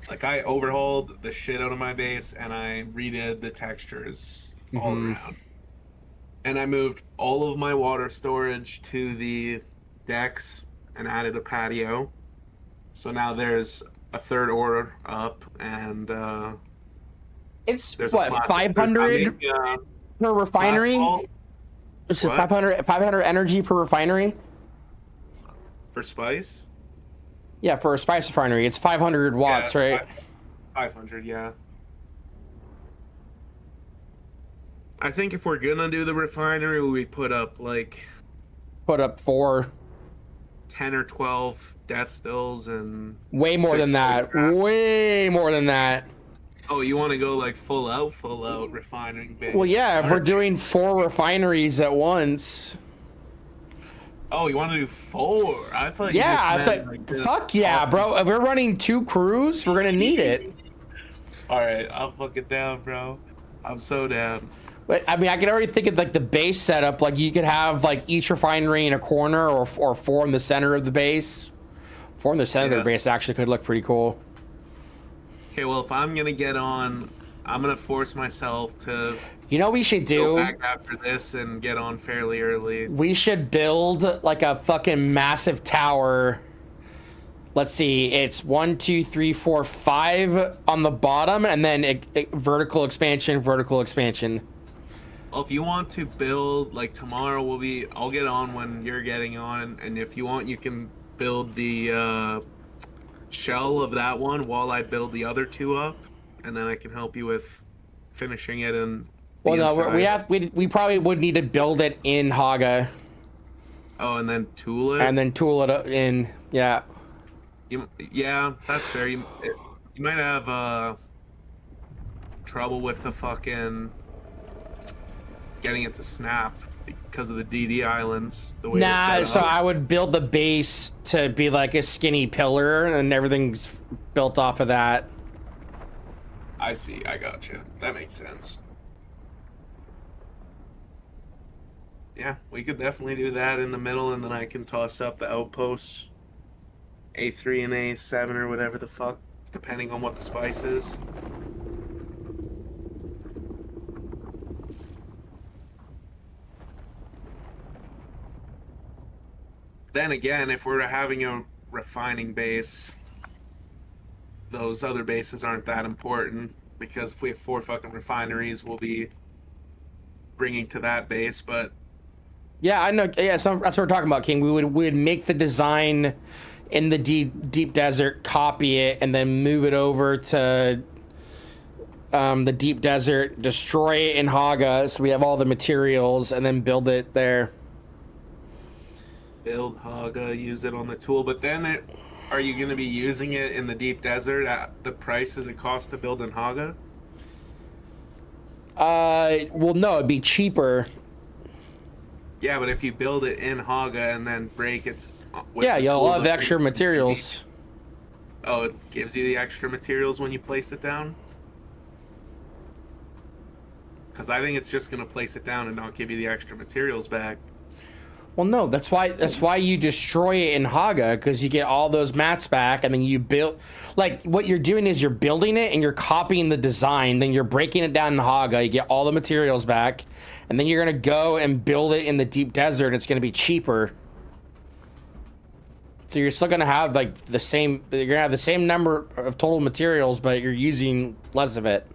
Like, I overhauled the shit out of my base and I redid the textures all around. And I moved all of my water storage to the decks and added a patio. So now there's a third ore up, and it's what, 500 per refinery? Is it 500 energy per refinery? For spice? Yeah, for a spice refinery, it's 500 watts, right? 500, yeah. I think if we're gonna do the refinery, we put up 4, 10 or 12 death stills and way more than that. Way more than that. Oh, you want to go like full out refining base? Well, yeah, if we're doing 4 refineries at once. Oh, you want to do 4? I thought. Yeah, I thought. Fuck yeah, bro! If we're running 2 crews, we're gonna need it. All right, I'll fuck it down, bro. I'm so down. But I mean, I can already think of like the base setup. Like, you could have like each refinery in a corner, or 4 in the center of the base. 4 in the center of the base actually could look pretty cool. Okay, well, if I'm gonna get on, I'm gonna force myself to. You know what we should do? Go back after this and get on fairly early. We should build like a fucking massive tower. Let's see, it's 1, 2, 3, 4, 5 on the bottom, and then vertical expansion, vertical expansion. Well, if you want to build, like, tomorrow I'll get on when you're getting on, and if you want, you can build the shell of that one while I build the other 2 up, and then I can help you with finishing it in. Well, no, we probably would need to build it in Haga. Oh, and then tool it. And then tool it in, yeah. Yeah, that's fair. You might have trouble with the fucking getting it to snap because of the DD islands, the way they're Nah, set so up. I would build the base to be like a skinny pillar, and everything's built off of that. I see. I got you. That makes sense. Yeah, we could definitely do that in the middle, and then I can toss up the outposts, A3 and A7 or whatever the fuck, depending on what the spice is. Then again, if we're having a refining base, those other bases aren't that important because if we have 4 fucking refineries, we'll be bringing to that base. But Yeah, I know. Yeah, so that's what we're talking about, King. We would make the design in the deep desert, copy it, and then move it over to the deep desert, destroy it in Haga, so we have all the materials, and then build it there. build Haga, use it on the tool. But then are you going to be using it in the deep desert at the prices it costs to build in Haga? Well, no, it'd be cheaper. Yeah, but if you build it in Haga and then break it with Yeah, the you'll tool have to extra bring- materials. Oh, it gives you the extra materials when you place it down? Because I think it's just going to place it down and not give you the extra materials back. Well, no, that's why you destroy it in Haga, because you get all those mats back, and then you build. Like, what you're doing is you're building it and you're copying the design, then you're breaking it down in Haga, you get all the materials back, and then you're gonna go and build it in the deep desert, and it's gonna be cheaper. So you're still gonna have like the same. You're gonna have the same number of total materials, but you're using less of it.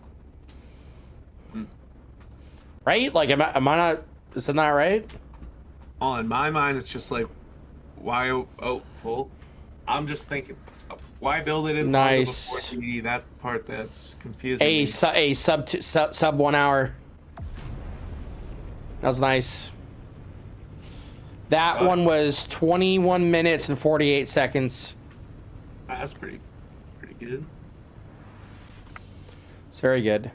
Right? Like, am I not? Isn't that right? Oh, in my mind, it's just like, why? Oh, full. I'm just thinking, why build it in Haga Nice. before DD? That's the part that's confusing A me. sub 1 hour. That was nice. That one was 21 minutes and 48 seconds. That's pretty good. It's very good.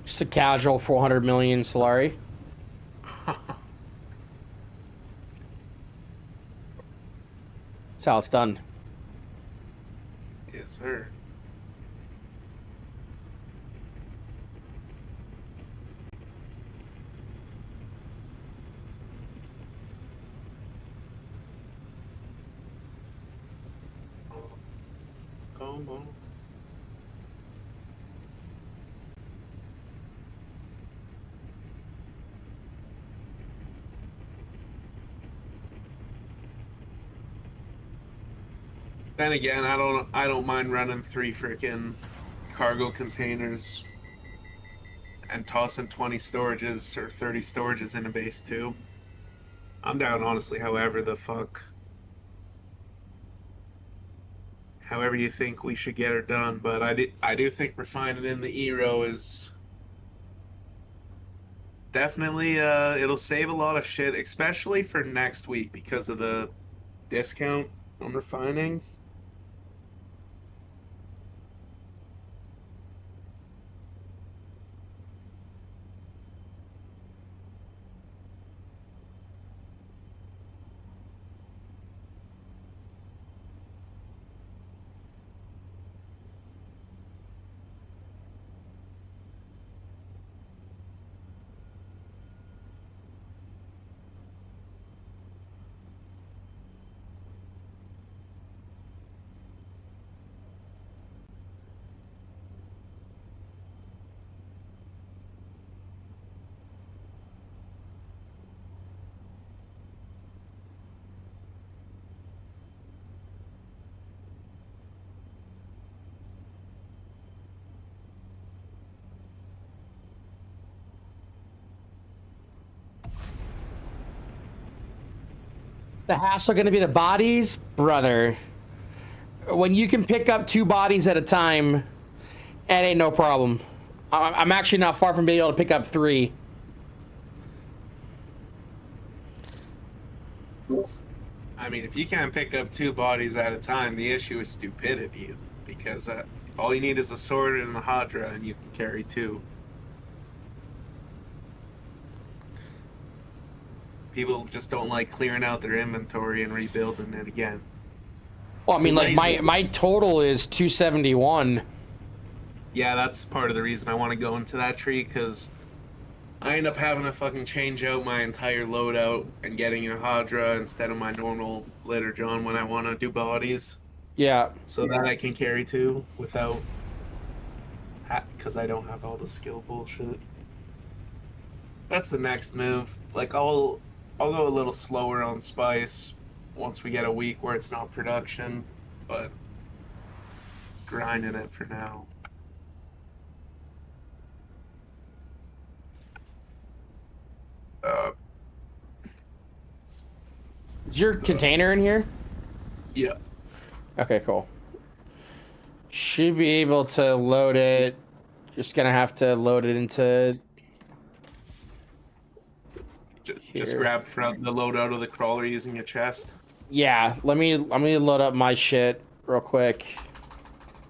Just a casual 400 million Solari. That's how it's done. Yes, sir. Combo. Then again, I don't mind running 3 freaking cargo containers and tossing 20 storages or 30 storages in a base too. I'm down honestly, however you think we should get her done, but I do think refining in the Eero is definitely it'll save a lot of shit, especially for next week because of the discount on refining. The hassle going to be the bodies? Brother. When you can pick up 2 bodies at a time, it ain't no problem. I'm actually not far from being able to pick up 3. I mean, if you can't pick up 2 bodies at a time, the issue is stupidity. Because all you need is a sword and a Hadra, and you can carry 2. People just don't like clearing out their inventory and rebuilding it again. Well, I mean, like my total is 271. Yeah, that's part of the reason I want to go into that tree, because I end up having to fucking change out my entire loadout and getting a Hadra instead of my normal Litter John when I want to do bodies. Yeah. So that I can carry 2 without... because I don't have all the skill bullshit. That's the next move. Like, I'll go a little slower on Spice once we get a week where it's not production, but grinding it for now. Is your container in here? Yeah. Okay, cool. Should be able to load it. Just gonna have to load it into... Just grab from the loadout of the crawler using a chest. Yeah, let me load up my shit real quick.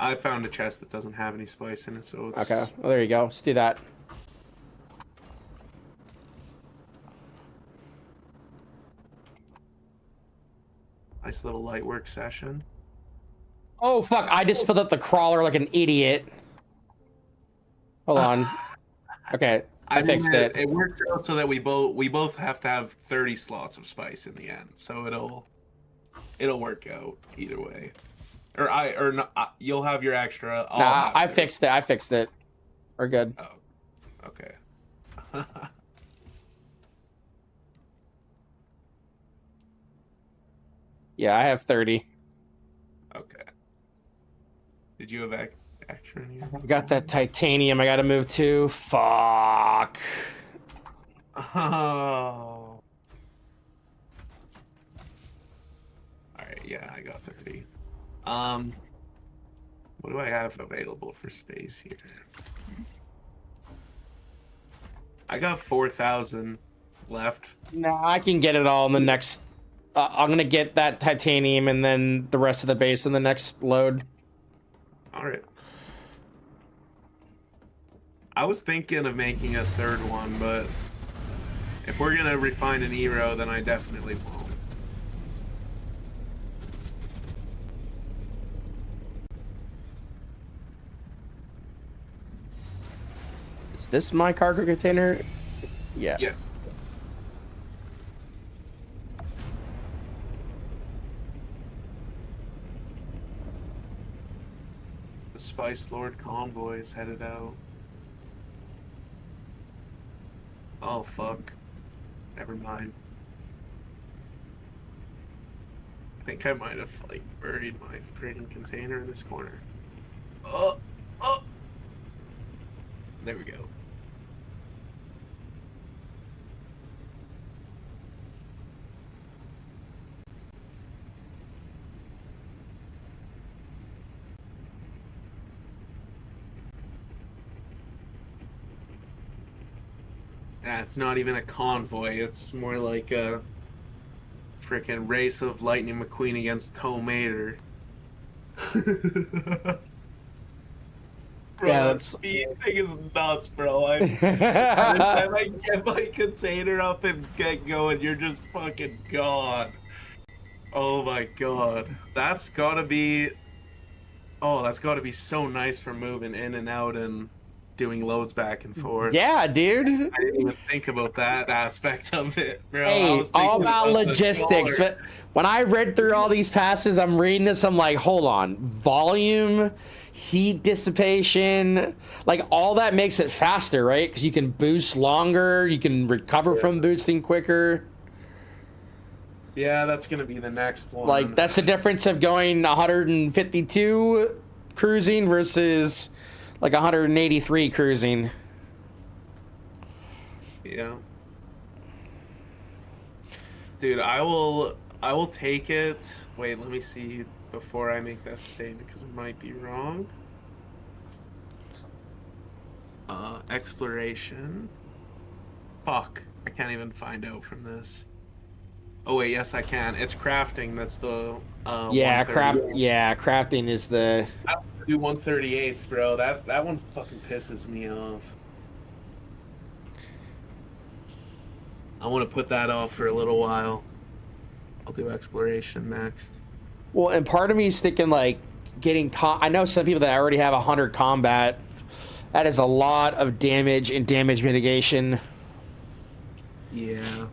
I found a chest that doesn't have any spice in it, so it's... Okay, well, there you go. Let's do that. Nice little light work session. Oh, fuck. I just filled up the crawler like an idiot. Hold on. Okay, I fixed it. It works out so that we both have to have 30 slots of spice in the end, so it'll work out either way. Or not, you'll have your extra. Nah, I fixed it. I fixed it. We're good. Oh, okay. Yeah, I have 30. Okay. Did you have extra in here? I got that titanium I gotta move to. Fuck. Oh. Alright, yeah, I got 30. What do I have available for space here? I got 4,000 left. Nah, I can get it all in the next... I'm gonna get that titanium and then the rest of the base in the next load. Alright. I was thinking of making a 3rd one, but if we're gonna refine an Eero, then I definitely won't. Is this my cargo container? Yeah. Yeah. The Spice Lord convoy is headed out. Oh, fuck. Never mind. I think I might have, like, buried my friggin' container in this corner. Oh! Oh! There we go. Yeah, it's not even a convoy, it's more like a freaking race of Lightning McQueen against Toe Mater. Bro, Yeah, that speed thing is nuts, bro. Every time I get my container up and get going, you're just fucking gone. Oh my god. That's gotta be... Oh, that's gotta be so nice for moving in and out and doing loads back and forth. Yeah, dude. I didn't even think about that aspect of it, bro. Hey, all about logistics. But when I read through all these passes, I'm reading this, I'm like, hold on. Volume, heat dissipation, like all that makes it faster, right? Because you can boost longer, you can recover from boosting quicker. Yeah, that's gonna be the next one. Like, that's the difference of going 152 cruising versus like 183 cruising. Yeah. Dude, I will take it. Wait, let me see before I make that statement because it might be wrong. Exploration. Fuck. I can't even find out from this. Oh wait, yes I can. It's crafting. That's the Yeah, 130. crafting is the. I don't do 138s, bro. That one fucking pisses me off. I want to put that off for a little while. I'll do exploration next. Well, and part of me is thinking like I know some people that already have 100 combat. That is a lot of damage and damage mitigation. Yeah.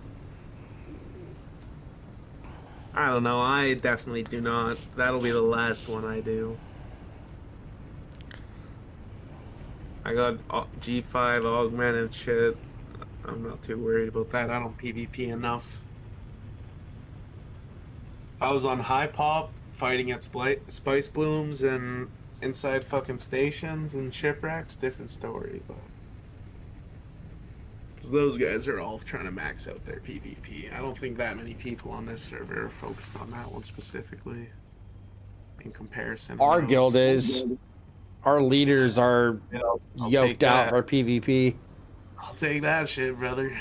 I don't know. I definitely do not. That'll be the last one I do. I got G5 augmented shit. I'm not too worried about that. I don't PvP enough. If I was on high pop fighting at spice blooms and inside fucking stations and shipwrecks, different story. But because those guys are all trying to max out their PvP. I don't think that many people on this server are focused on that one specifically. In comparison, Our guild is. Our leaders are yoked out for PvP. I'll take that shit, brother.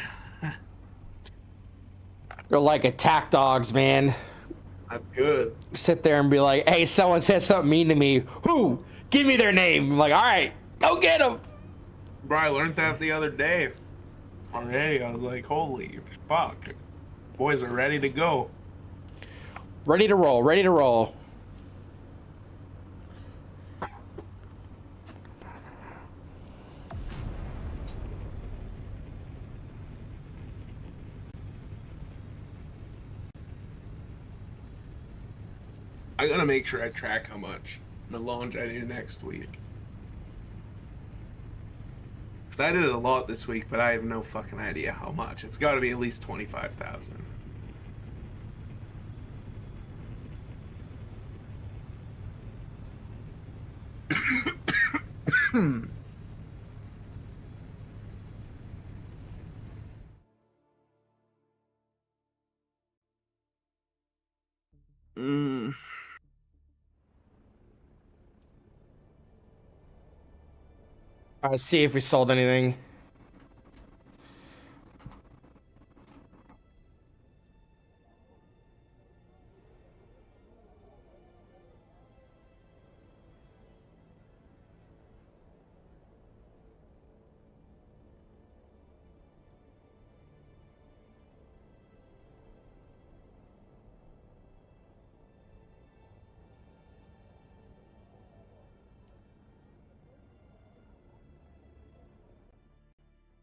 They're like attack dogs, man. That's good. Sit there and be like, hey, someone said something mean to me. Who? Give me their name. I'm like, all right, go get them. Bro, I learned that the other day. Already, I was like, holy fuck. Boys are ready to go. Ready to roll, ready to roll. I gotta make sure I track how much melange I do next week. Cause I did it a lot this week, but I have no fucking idea how much. It's gotta be at least 25,000. Mm. Let's see if we sold anything.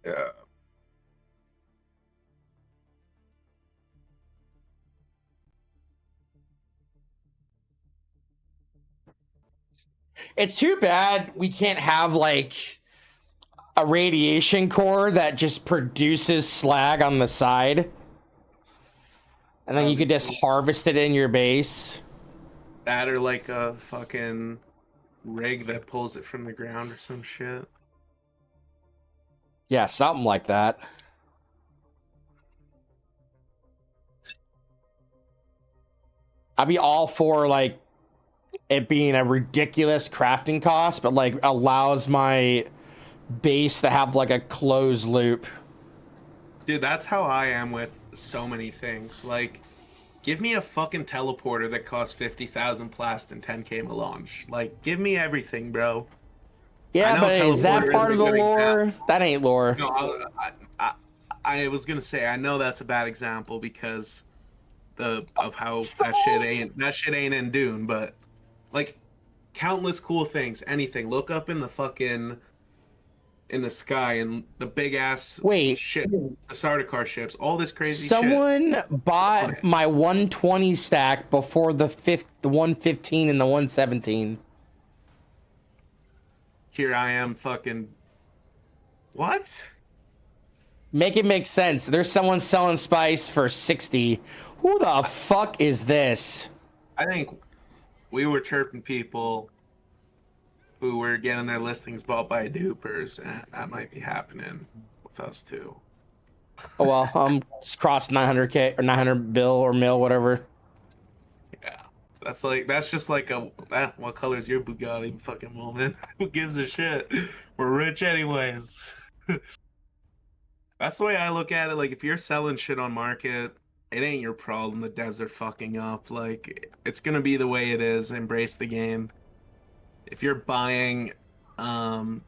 Yeah. It's too bad we can't have like a radiation core that just produces slag on the side. And then you could just harvest it in your base. That or like a fucking rig that pulls it from the ground or some shit. Yeah, something like that. I'd be all for like it being a ridiculous crafting cost, but like allows my base to have like a closed loop. Dude, that's how I am with so many things. Like, give me a fucking teleporter that costs 50,000 plast and 10k melange. Like, give me everything, bro. Yeah, but is that teleporter part of isn't the a good lore? example. That ain't lore. No, I was gonna say I know that's a bad example because of how that shit ain't in Dune, but like countless cool things, anything. Look up in the fucking in the sky and the big ass Wait. ship, the Sardaukar ships, all this crazy shit. Someone bought my 120 stack before the 115 and the 117. Here I am fucking what? Make it make sense. There's someone selling spice for 60. Who the fuck is this? I think we were chirping people who were getting their listings bought by dupers, and that might be happening with us too. Oh well, just crossed 900k or 900 bill or mil, whatever. Yeah, that's just like what color's your Bugatti fucking moment? Who gives a shit? We're rich anyways. That's the way I look at it. Like if you're selling shit on market it ain't your problem. The devs are fucking up. Like, it's gonna be the way it is. Embrace the game. If you're buying Solari,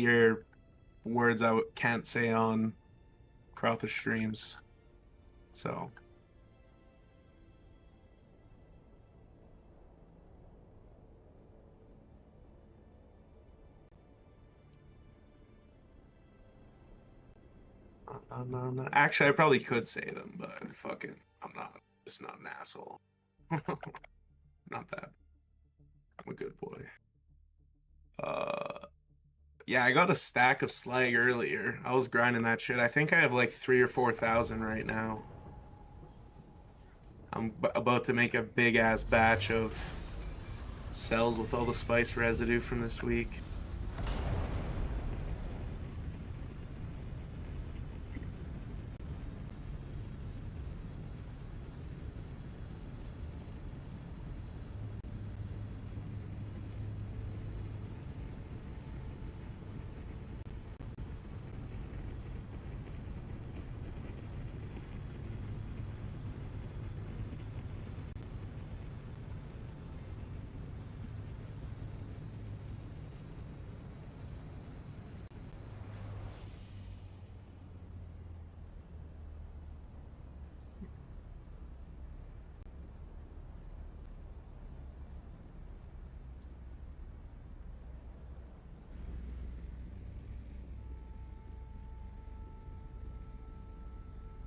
your words can't say on Krotha streams. So. No. Actually, I probably could say them, but fucking, I'm not. Just not an asshole. Not that. I'm a good boy. Yeah, I got a stack of slag earlier. I was grinding that shit. I think I have like 3,000 or 4,000 right now. I'm about to make a big ass batch of cells with all the spice residue from this week.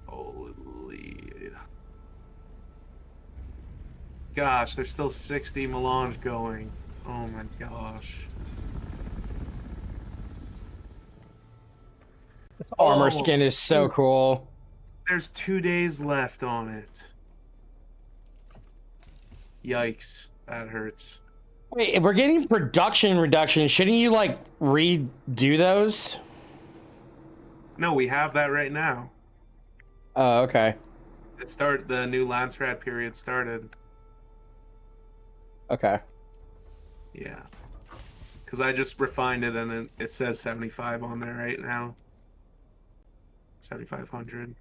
Holy. Gosh, there's still 60 melange going. Oh my gosh. This armor skin is so cool. There's 2 days left on it. Yikes, that hurts. Wait, if we're getting production reduction, shouldn't you like redo those? No, we have that right now. Oh, okay. The new Lance Rat period started. Okay. Yeah. Because I just refined it and then it says 75 on there right now. 7,500.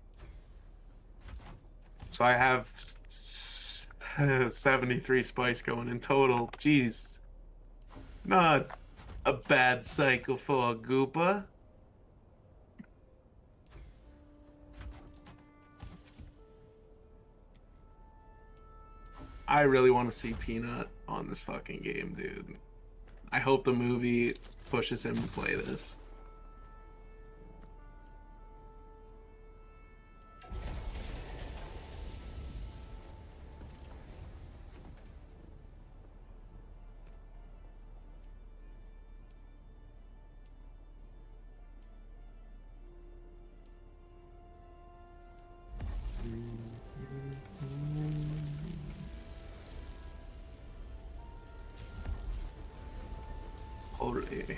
So I have 73 spice going in total. Jeez. Not a bad cycle for a Goopa. I really want to see Peanut on this fucking game, dude. I hope the movie pushes him to play this. Holy.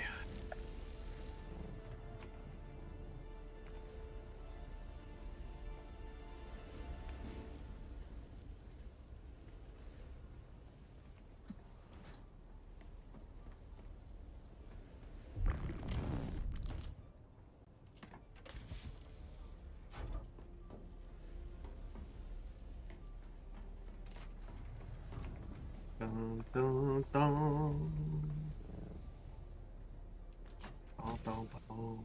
Dun, dun, dun. Dun, dun, dun.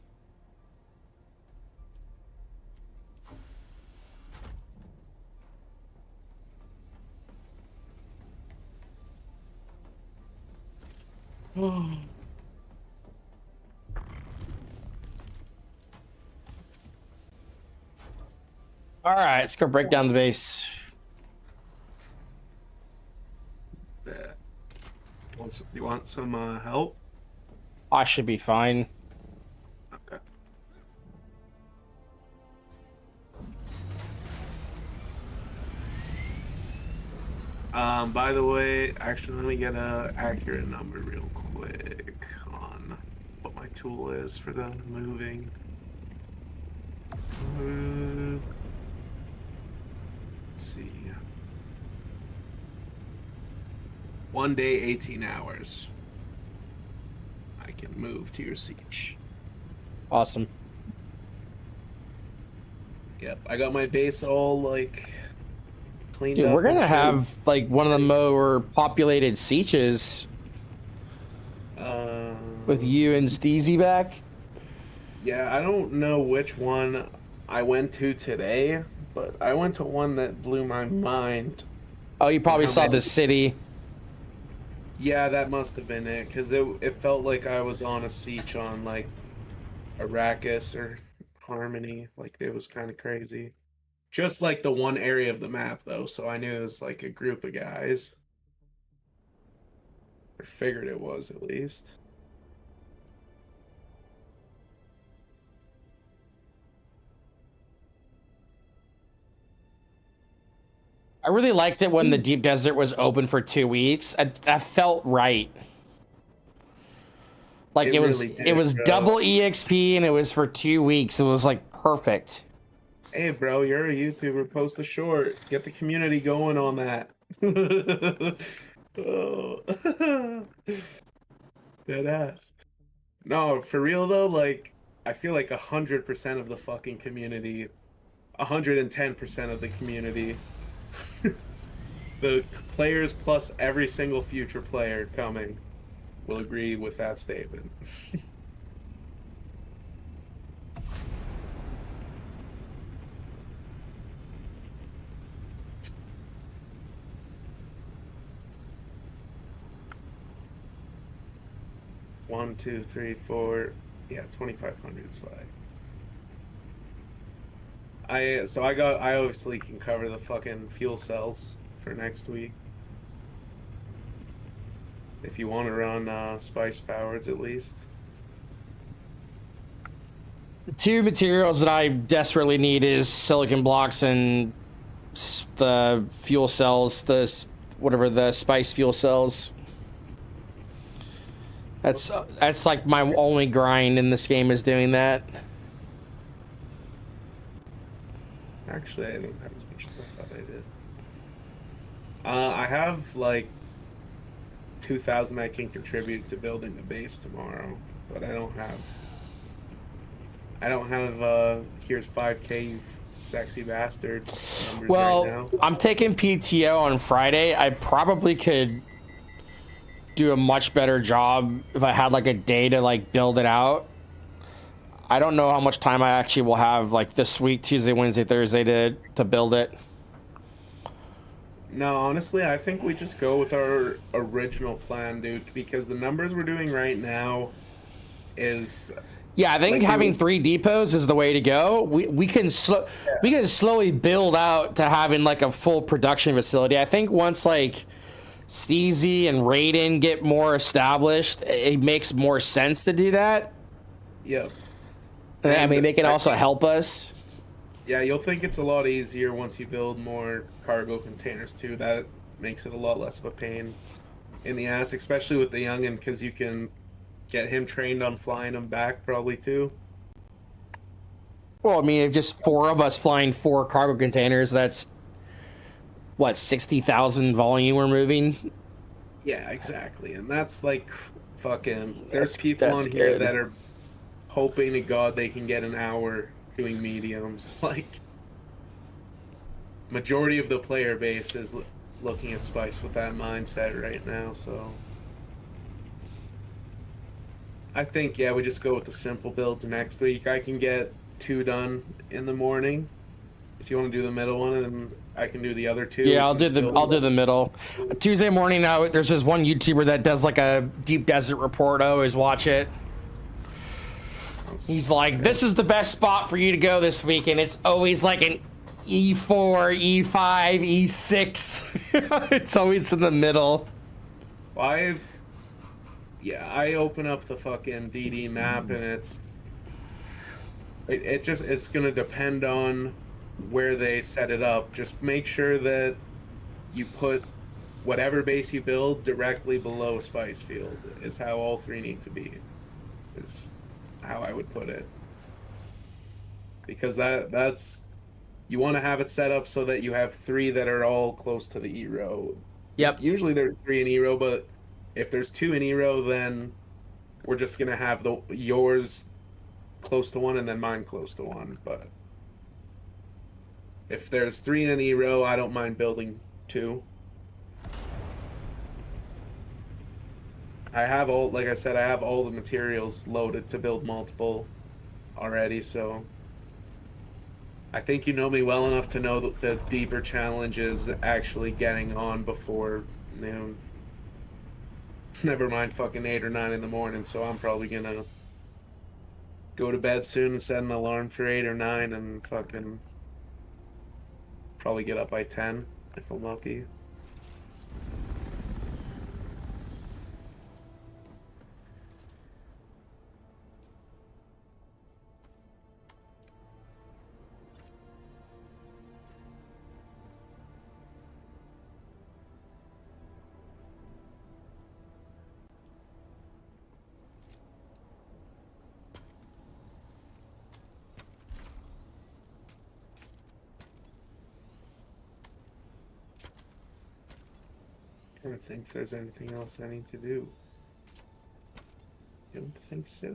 All right, let's go break down the base. Yeah. You want some help? I should be fine. Okay. By the way, actually, let me get a accurate number real quick on what my tool is for the moving. Let's see. 1 day, 18 hours. I can move to your siege. Awesome. Yep, I got my base all like cleaned Dude, up. we're And gonna shit. have like one of the more populated sieges with you and Steezy back. Yeah, I don't know which one I went to today, but I went to one that blew my mind. Oh, you And probably how saw many? the city. Yeah, that must have been it, because it felt like I was on a siege on like Arrakis or Harmony. Like it was kind of crazy. Just like the one area of the map though, so I knew it was like a group of guys. Or figured it was at least. I really liked it when the Deep Desert was open for 2 weeks. That felt right. Like It really it did, was bro. double EXP and it was for 2 weeks. It was like perfect. Hey, bro, you're a YouTuber. Post a short. Get the community going on that. Oh, dead ass. No, for real though, like I feel like 100% of the fucking community, 110% of the community, the players plus every single future player coming will agree with that statement. 1, 2, 3, 4, yeah, 2,500 slag. I obviously can cover the fucking fuel cells for next week. If you want to run spice powered at least. The two materials that I desperately need is silicon blocks and the fuel cells, whatever the spice fuel cells. That's like my only grind in this game is doing that. Actually, I don't have as much as I thought I did. I have like 2,000 I can contribute to building the base tomorrow, but I don't have. Here's 5K, you sexy bastard numbers right Well, now. I'm taking PTO on Friday. I probably could do a much better job if I had like a day to like build it out. I don't know how much time I actually will have like this week, Tuesday, Wednesday, Thursday to build it. No, honestly, I think we just go with our original plan, dude, because the numbers we're doing right now is Yeah, I think like we having would. 3 depots is the way to go. We can slowly build out to having like a full production facility. I think once like Steezy and Raiden get more established, it makes more sense to do that. Yeah. I mean, And they can I also think, help us. yeah, you'll think it's a lot easier once you build more cargo containers too. That makes it a lot less of a pain in the ass, especially with the youngin, because you can get him trained on flying them back probably too. Well, I mean, if just 4 of us flying 4 cargo containers, that's what 60,000 volume we're moving. Yeah, exactly. And that's like fucking. There's people That's on here good. that are hoping to God they can get an hour doing mediums. Like majority of the player base is looking at Spice with that mindset right now. So I think yeah, we just go with the simple builds next week. I can get 2 done in the morning. If you want to do the middle one, and I can do the other 2. Yeah, We can just build I'll do it. the middle. Tuesday morning now. There's this one YouTuber that does like a deep desert report. I always watch it. He's like, this is the best spot for you to go this week, and it's always like an E4, E5, E6. It's always in the middle. I Yeah, I open up the fucking DD map and it's gonna depend on where they set it up. Just make sure that you put whatever base you build directly below a spice field is how all 3 need to be. Is how I would put it. Because that's you want to have it set up so that you have 3 that are all close to the E row. Yep. Usually there's 3 in E row, but if there's 2 in E row, then we're just gonna have yours close to one and then mine close to one. But If there's 3 in Eero, I don't mind building 2. I have all, like I said, I have all the materials loaded to build multiple already, so I think you know me well enough to know that the deeper challenge is actually getting on before noon. Never mind fucking 8 or 9 in the morning, so I'm probably gonna go to bed soon and set an alarm for 8 or 9 and fucking probably get up by 10 if I'm lucky. I don't think there's anything else I need to do. Don't think so.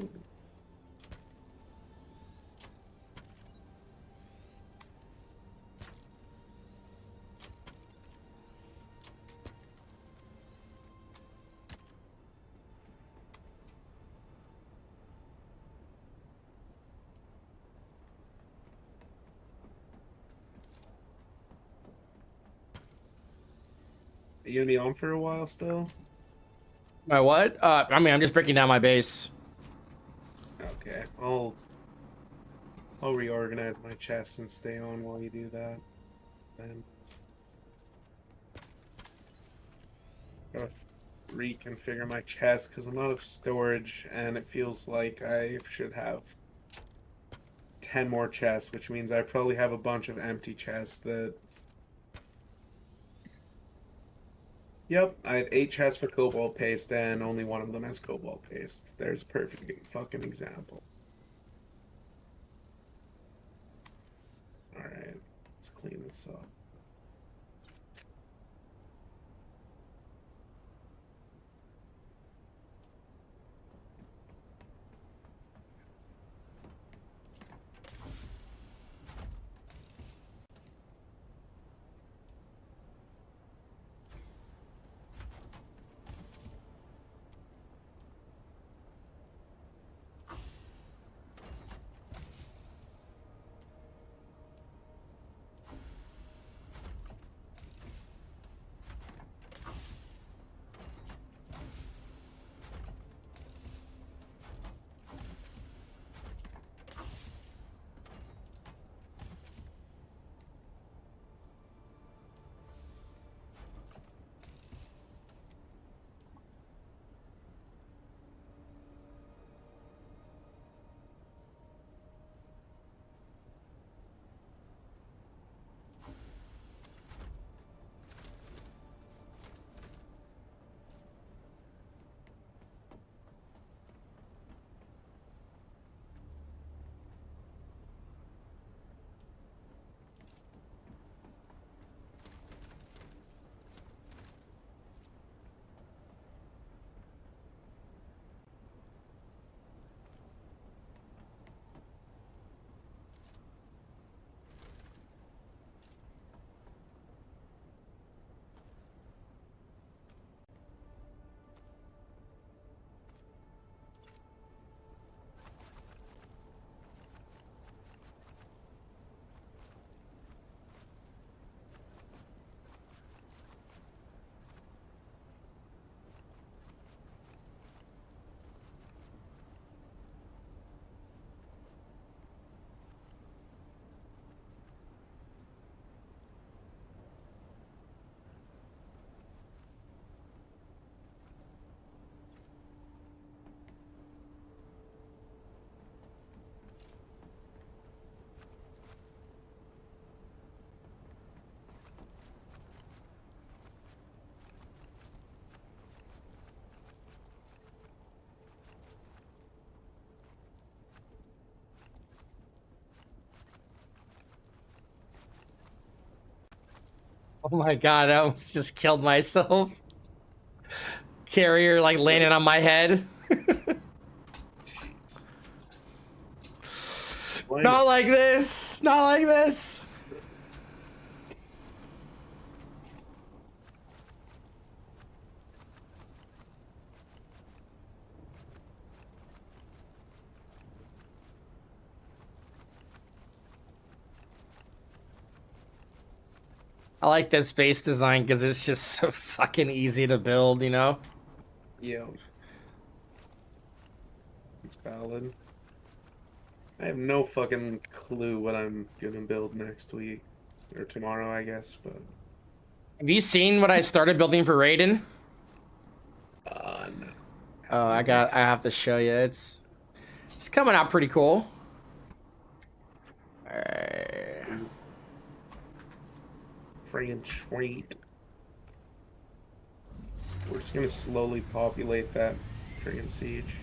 Are you gonna be on for a while still? My what? I mean, I'm just breaking down my base. Okay, I'll reorganize my chest and stay on while you do that. Then gotta reconfigure my chest because I'm out of storage, and it feels like I should have 10 more chests, which means I probably have a bunch of empty chests that. Yep, I have 8 chests for cobalt paste, and only one of them has cobalt paste. There's a perfect fucking example. Alright, let's clean this up. Oh my god, I almost just killed myself. Carrier like landing on my head. Not like this. Not like this. I like this base design because it's just so fucking easy to build, you know? Yeah, it's valid. I have no fucking clue what I'm gonna build next week or tomorrow, I guess. But Have you seen what I started building for Raiden? no, Oh, have not. I have to show you. It's coming out pretty cool. Alright. Friggin' sweet. We're just gonna slowly populate that friggin' siege.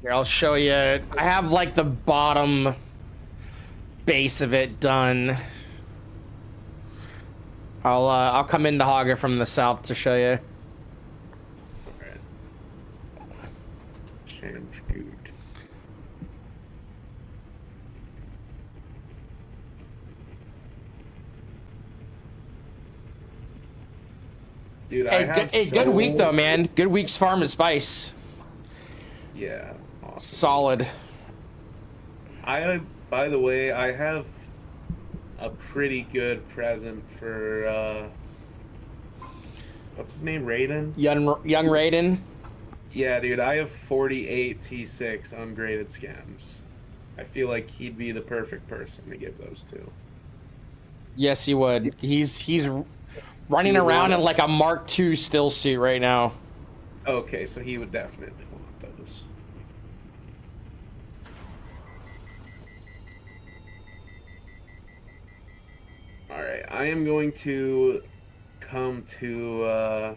Here, I'll show you. I have like the bottom base of it done. I'll come in to hog it from the south to show you. Alright. Sounds good. Dude, I have Good week though, so... man. Good week's farm and spice. Yeah, awesome. Solid. By the way, I have a pretty good present for, what's his name, Raiden? Young Raiden. Yeah, dude, I have 48 T6 ungraded scams. I feel like he'd be the perfect person to give those to. Yes, he would. He's He running would around want in like a Mark II still suit right now. Okay, so he would definitely want those. Alright, I am going to come to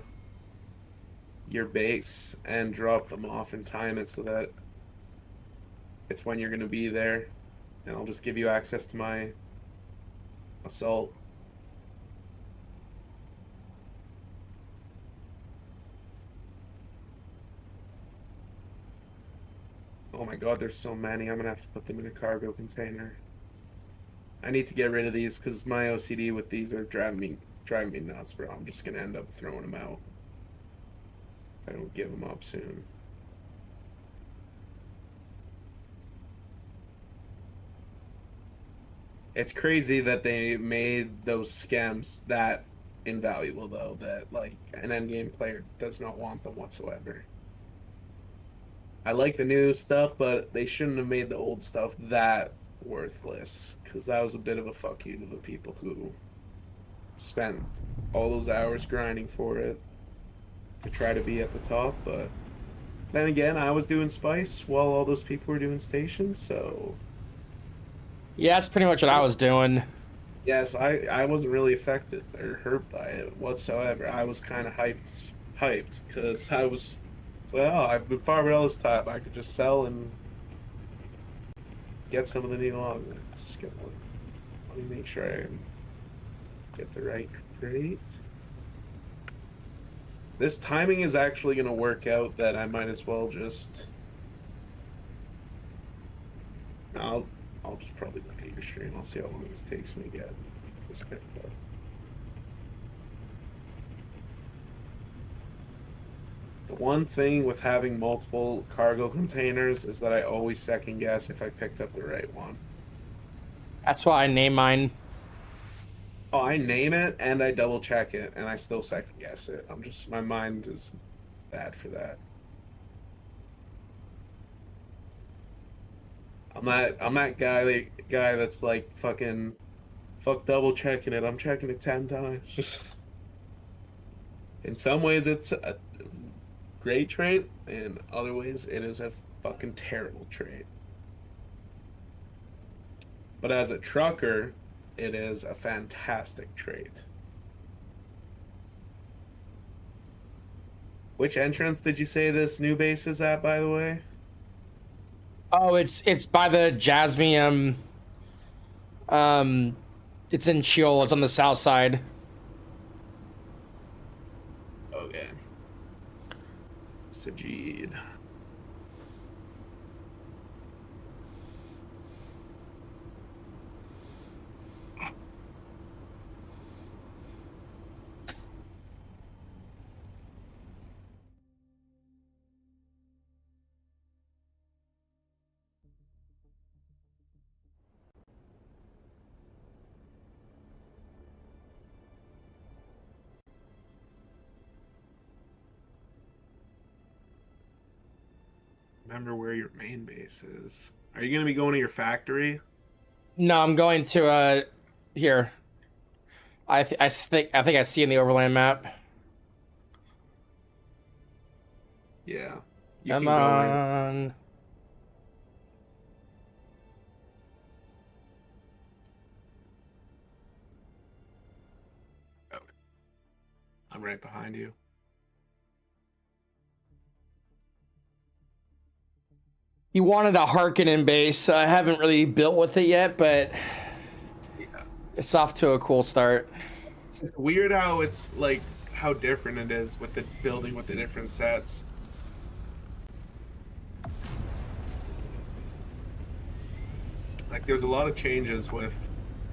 your base and drop them off and time it so that it's when you're going to be there. And I'll just give you access to my assault. Oh my god, there's so many. I'm going to have to put them in a cargo container. I need to get rid of these because my OCD with these are driving me nuts, bro. I'm just going to end up throwing them out if I don't give them up soon. It's crazy that they made those scams that invaluable, though, that like an endgame player does not want them whatsoever. I like the new stuff, but they shouldn't have made the old stuff that worthless, because that was a bit of a fuck you to the people who spent all those hours grinding for it to try to be at the top. But then again, I was doing spice while all those people were doing stations, so Yeah, that's pretty much what I was doing. yeah, so I wasn't really affected or hurt by it whatsoever. I was kind of hyped because I was so oh, I've been farming all this time. I could just sell and get some of the new augments. Let me make sure I get the right crate. This timing is actually going to work out that I might as well just. I'll just probably look at your stream. I'll see how long this takes me to get this picked up. The one thing with having multiple cargo containers is that I always second guess if I picked up the right one. That's why I named mine. Oh, I name it and I double check it and I still second guess it. My mind is bad for that. I'm that guy that's like fuck double checking it. I'm checking it 10 times. Just in some ways it's a great trait, in other ways it is a fucking terrible trait. But as a trucker, it is a fantastic trait. Which entrance did you say this new base is at, by the way? Oh, it's by the Jasmium. It's in Sheol. It's on the south side. Okay. Sajid. remember where your main base is. Are you gonna be going to your factory? No, I'm going to here. I think I see in the overland map. Yeah. You Come can go in. on. Oh, I'm right behind you. He wanted a Harkonnen base, so I haven't really built with it yet, but Yeah. it's off to a cool start. It's weird how it's like how different it is with the building with the different sets. Like there's a lot of changes with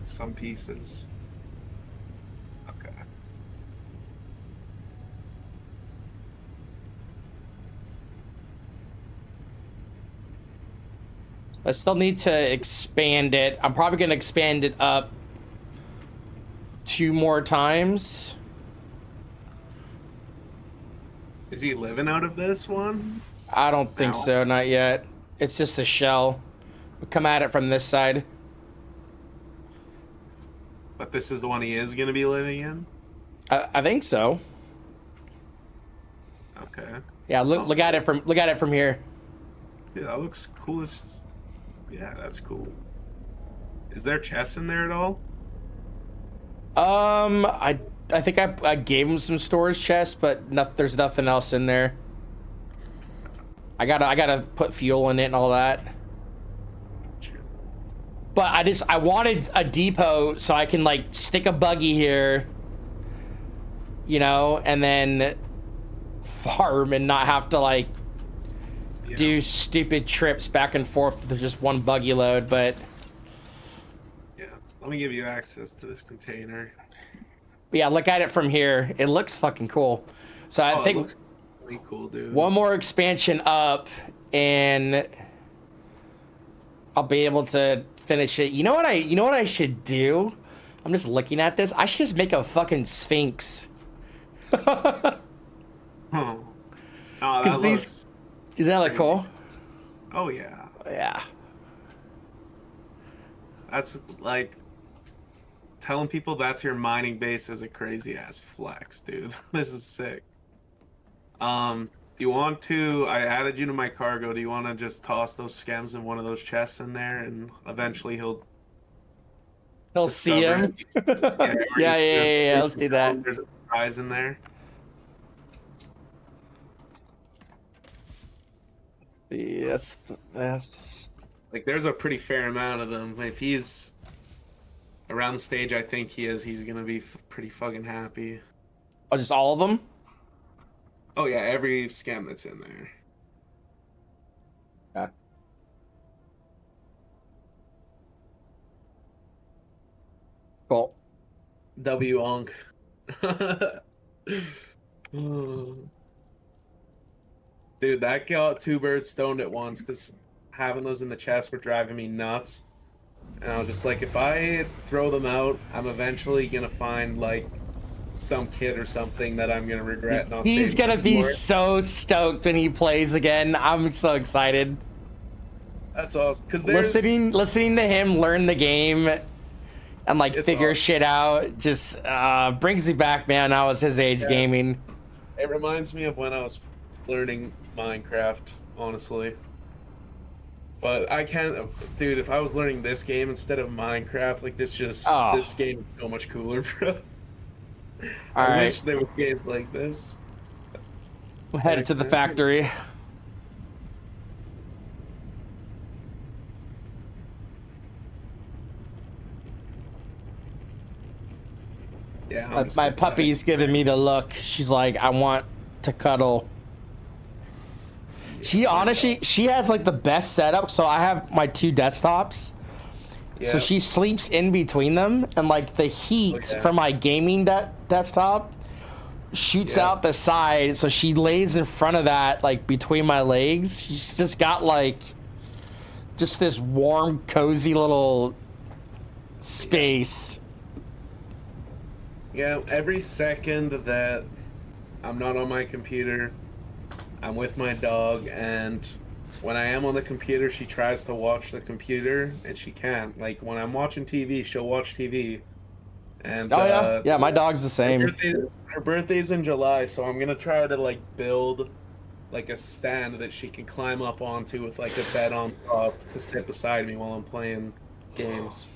some pieces. Okay. I still need to expand it. I'm probably going to expand it up 2 more times. Is he living out of this one? I don't think No. so, not yet. It's just a shell. We'll come at it from this side. But this is the one he is going to be living in? I think so. Okay. Yeah, look at it from here. Yeah, that looks cool. It's just... Yeah, that's cool. Is there chests in there at all? I think I gave him some storage chests, but there's nothing else in there. I gotta put fuel in it and all that. But I wanted a depot so I can like stick a buggy here, you know, and then farm and not have to like do stupid trips back and forth with just one buggy load. But yeah, let me give you access to this container. yeah, look at it from here. It looks fucking cool. So I think it looks really cool, dude. One more expansion up and I'll be able to finish it. You know what I should do? I'm just looking at this. I should just make a fucking Sphinx. Oh, that looks... Isn't that look cool? Oh yeah. Yeah. That's like telling people that's your mining base is a crazy ass flex, dude. This is sick. Do you want to... I added you to my cargo. Do you want to just toss those schems in one of those chests in there and eventually he'll see him? Yeah, let's do that. There's a prize in there. That's Like there's a pretty fair amount of them. If he's around the stage I think he is, he's gonna be pretty fucking happy. Oh, just all of them? Oh yeah, every scam that's in there. Yeah. Cool. W Onk. Dude, that got 2 birds stoned at once because having those in the chest were driving me nuts. And I was just like, if I throw them out, I'm eventually gonna find like some kid or something that I'm gonna regret not saving. He's gonna be anymore. so stoked when he plays again. I'm so excited. That's awesome. Because there's listening to him learn the game and like figure awesome. shit out just brings me back, man. I was his age gaming. It reminds me of when I was learning Minecraft, honestly. But I can't, dude. If I was learning this game instead of Minecraft, like this game is so much cooler, bro. I wish there were games like this. We're headed to the factory. Yeah, my puppy's giving me the look. She's like, I want to cuddle. She has like the best setup. So I have my 2 desktops. Yep. So she sleeps in between them, and like the heat from my gaming desktop shoots out the side. So she lays in front of that, like between my legs. She's just got like just this warm, cozy little space. Yeah, every second that I'm not on my computer, I'm with my dog, and when I am on the computer, she tries to watch the computer, and she can't. Like, when I'm watching TV, she'll watch TV. And Oh yeah, yeah. My dog's the same. her birthday's in July, so I'm gonna try to like build like a stand that she can climb up onto with like a bed on top to sit beside me while I'm playing games.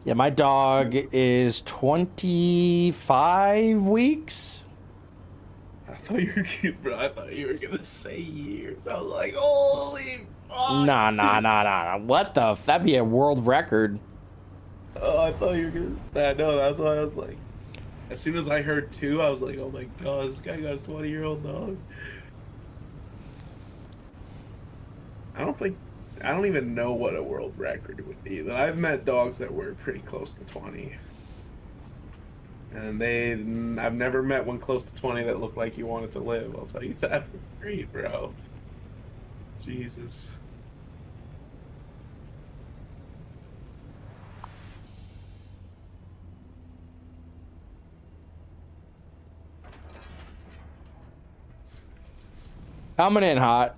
Yeah, my dog is 25 weeks. I thought you were cute, bro. I thought you were gonna say years. I was like, holy fuck. Nah. What the? That'd be a world record. Oh, I thought you were gonna. I know. That's why I was like, as soon as I heard two, I was like, oh my god, this guy got a 20-year-old dog. I don't think. I don't even know what a world record would be, but I've met dogs that were pretty close to 20. And I've never met one close to 20 that looked like he wanted to live. I'll tell you that for free, bro. Jesus. Coming in hot.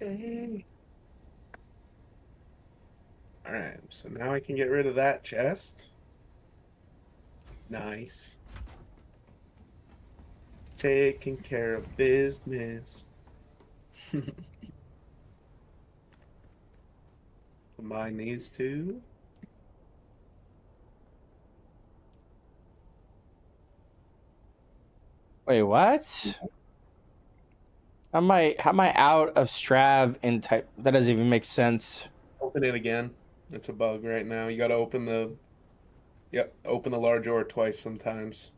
Hey. Alright, so now I can get rid of that chest. Nice. Taking care of business. Combine these two. Wait, what? How am I out of Strav in type? That doesn't even make sense. Open it again. It's a bug right now. You gotta open the. Yep, open the large ore twice sometimes.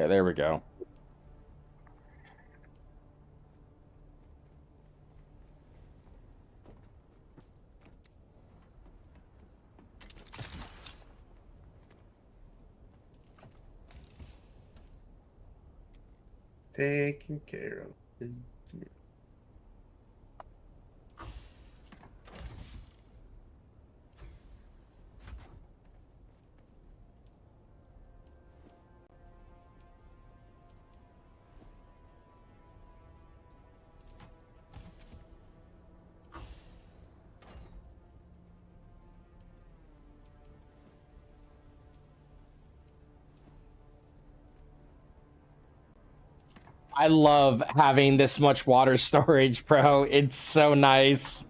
Okay, there we go. Taking care of business. I love having this much water storage, bro. It's so nice.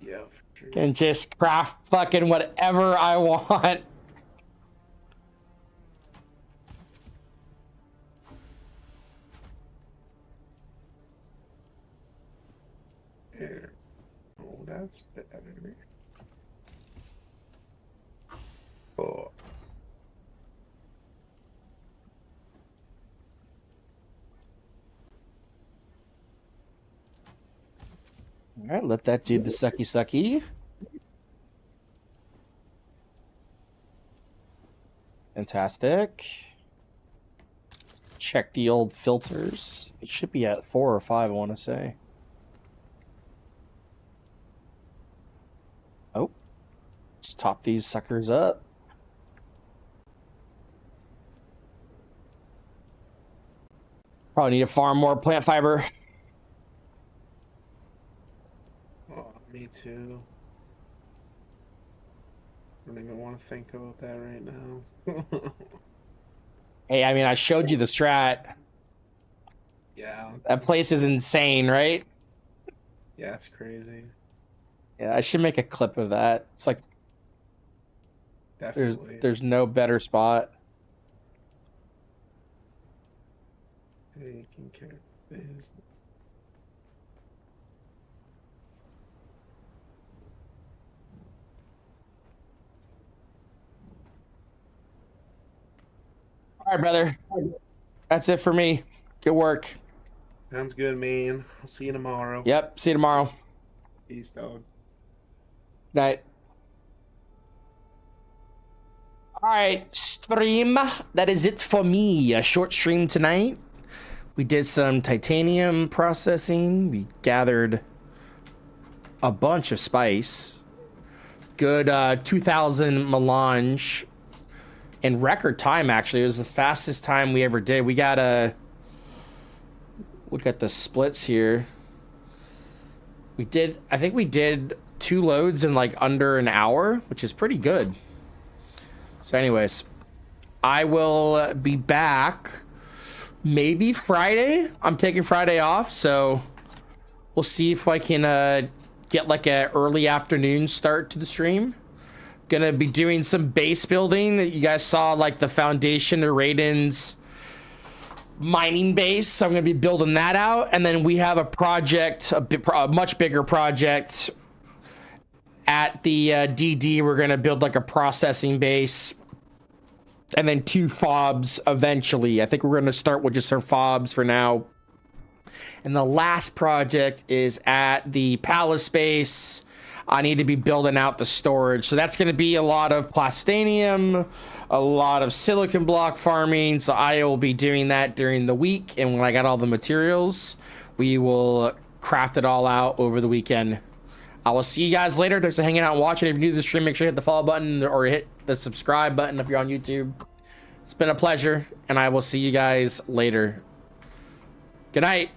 Yeah, for sure. Can just craft fucking whatever I want. There. Oh, that's better. Oh. All right, let that do the sucky sucky. Fantastic. Check the old filters. It should be at 4 or 5, I want to say. Oh. Let's top these suckers up. Probably need to farm more plant fiber. Oh, me too. I don't even want to think about that right now. Hey, I mean, I showed you the strat. Yeah. That place is insane, right? Yeah, it's crazy. Yeah, I should make a clip of that. It's like Definitely. there's no better spot. Taking care of business. All right, brother. That's it for me. Good work. Sounds good, man. I'll see you tomorrow. Yep. See you tomorrow. Peace, dog. Night. All right, stream. That is it for me. A short stream tonight. We did some titanium processing. We gathered a bunch of spice. Good 2,000 melange in record time, actually. It was the fastest time we ever did. We got a look at the splits here. I think we did 2 loads in like under an hour, which is pretty good. So anyways, I will be back maybe Friday. I'm taking Friday off, so we'll see if I can get like a early afternoon start to the stream. Gonna be doing some base building. You guys saw like the foundation of Raiden's mining base, so I'm gonna be building that out. And then we have a project, a much bigger project at the DD. We're gonna build like a processing base, and then 2 fobs eventually. I think we're gonna start with just our fobs for now. And the last project is at the palace base. I need to be building out the storage, so that's gonna be a lot of plastanium, a lot of silicon block farming. So I will be doing that during the week, and when I got all the materials, we will craft it all out over the weekend. I will see you guys later. Thanks for hanging out and watching. If you're new to the stream, make sure you hit the follow button or hit the subscribe button if you're on YouTube. It's been a pleasure, and I will see you guys later. Good night.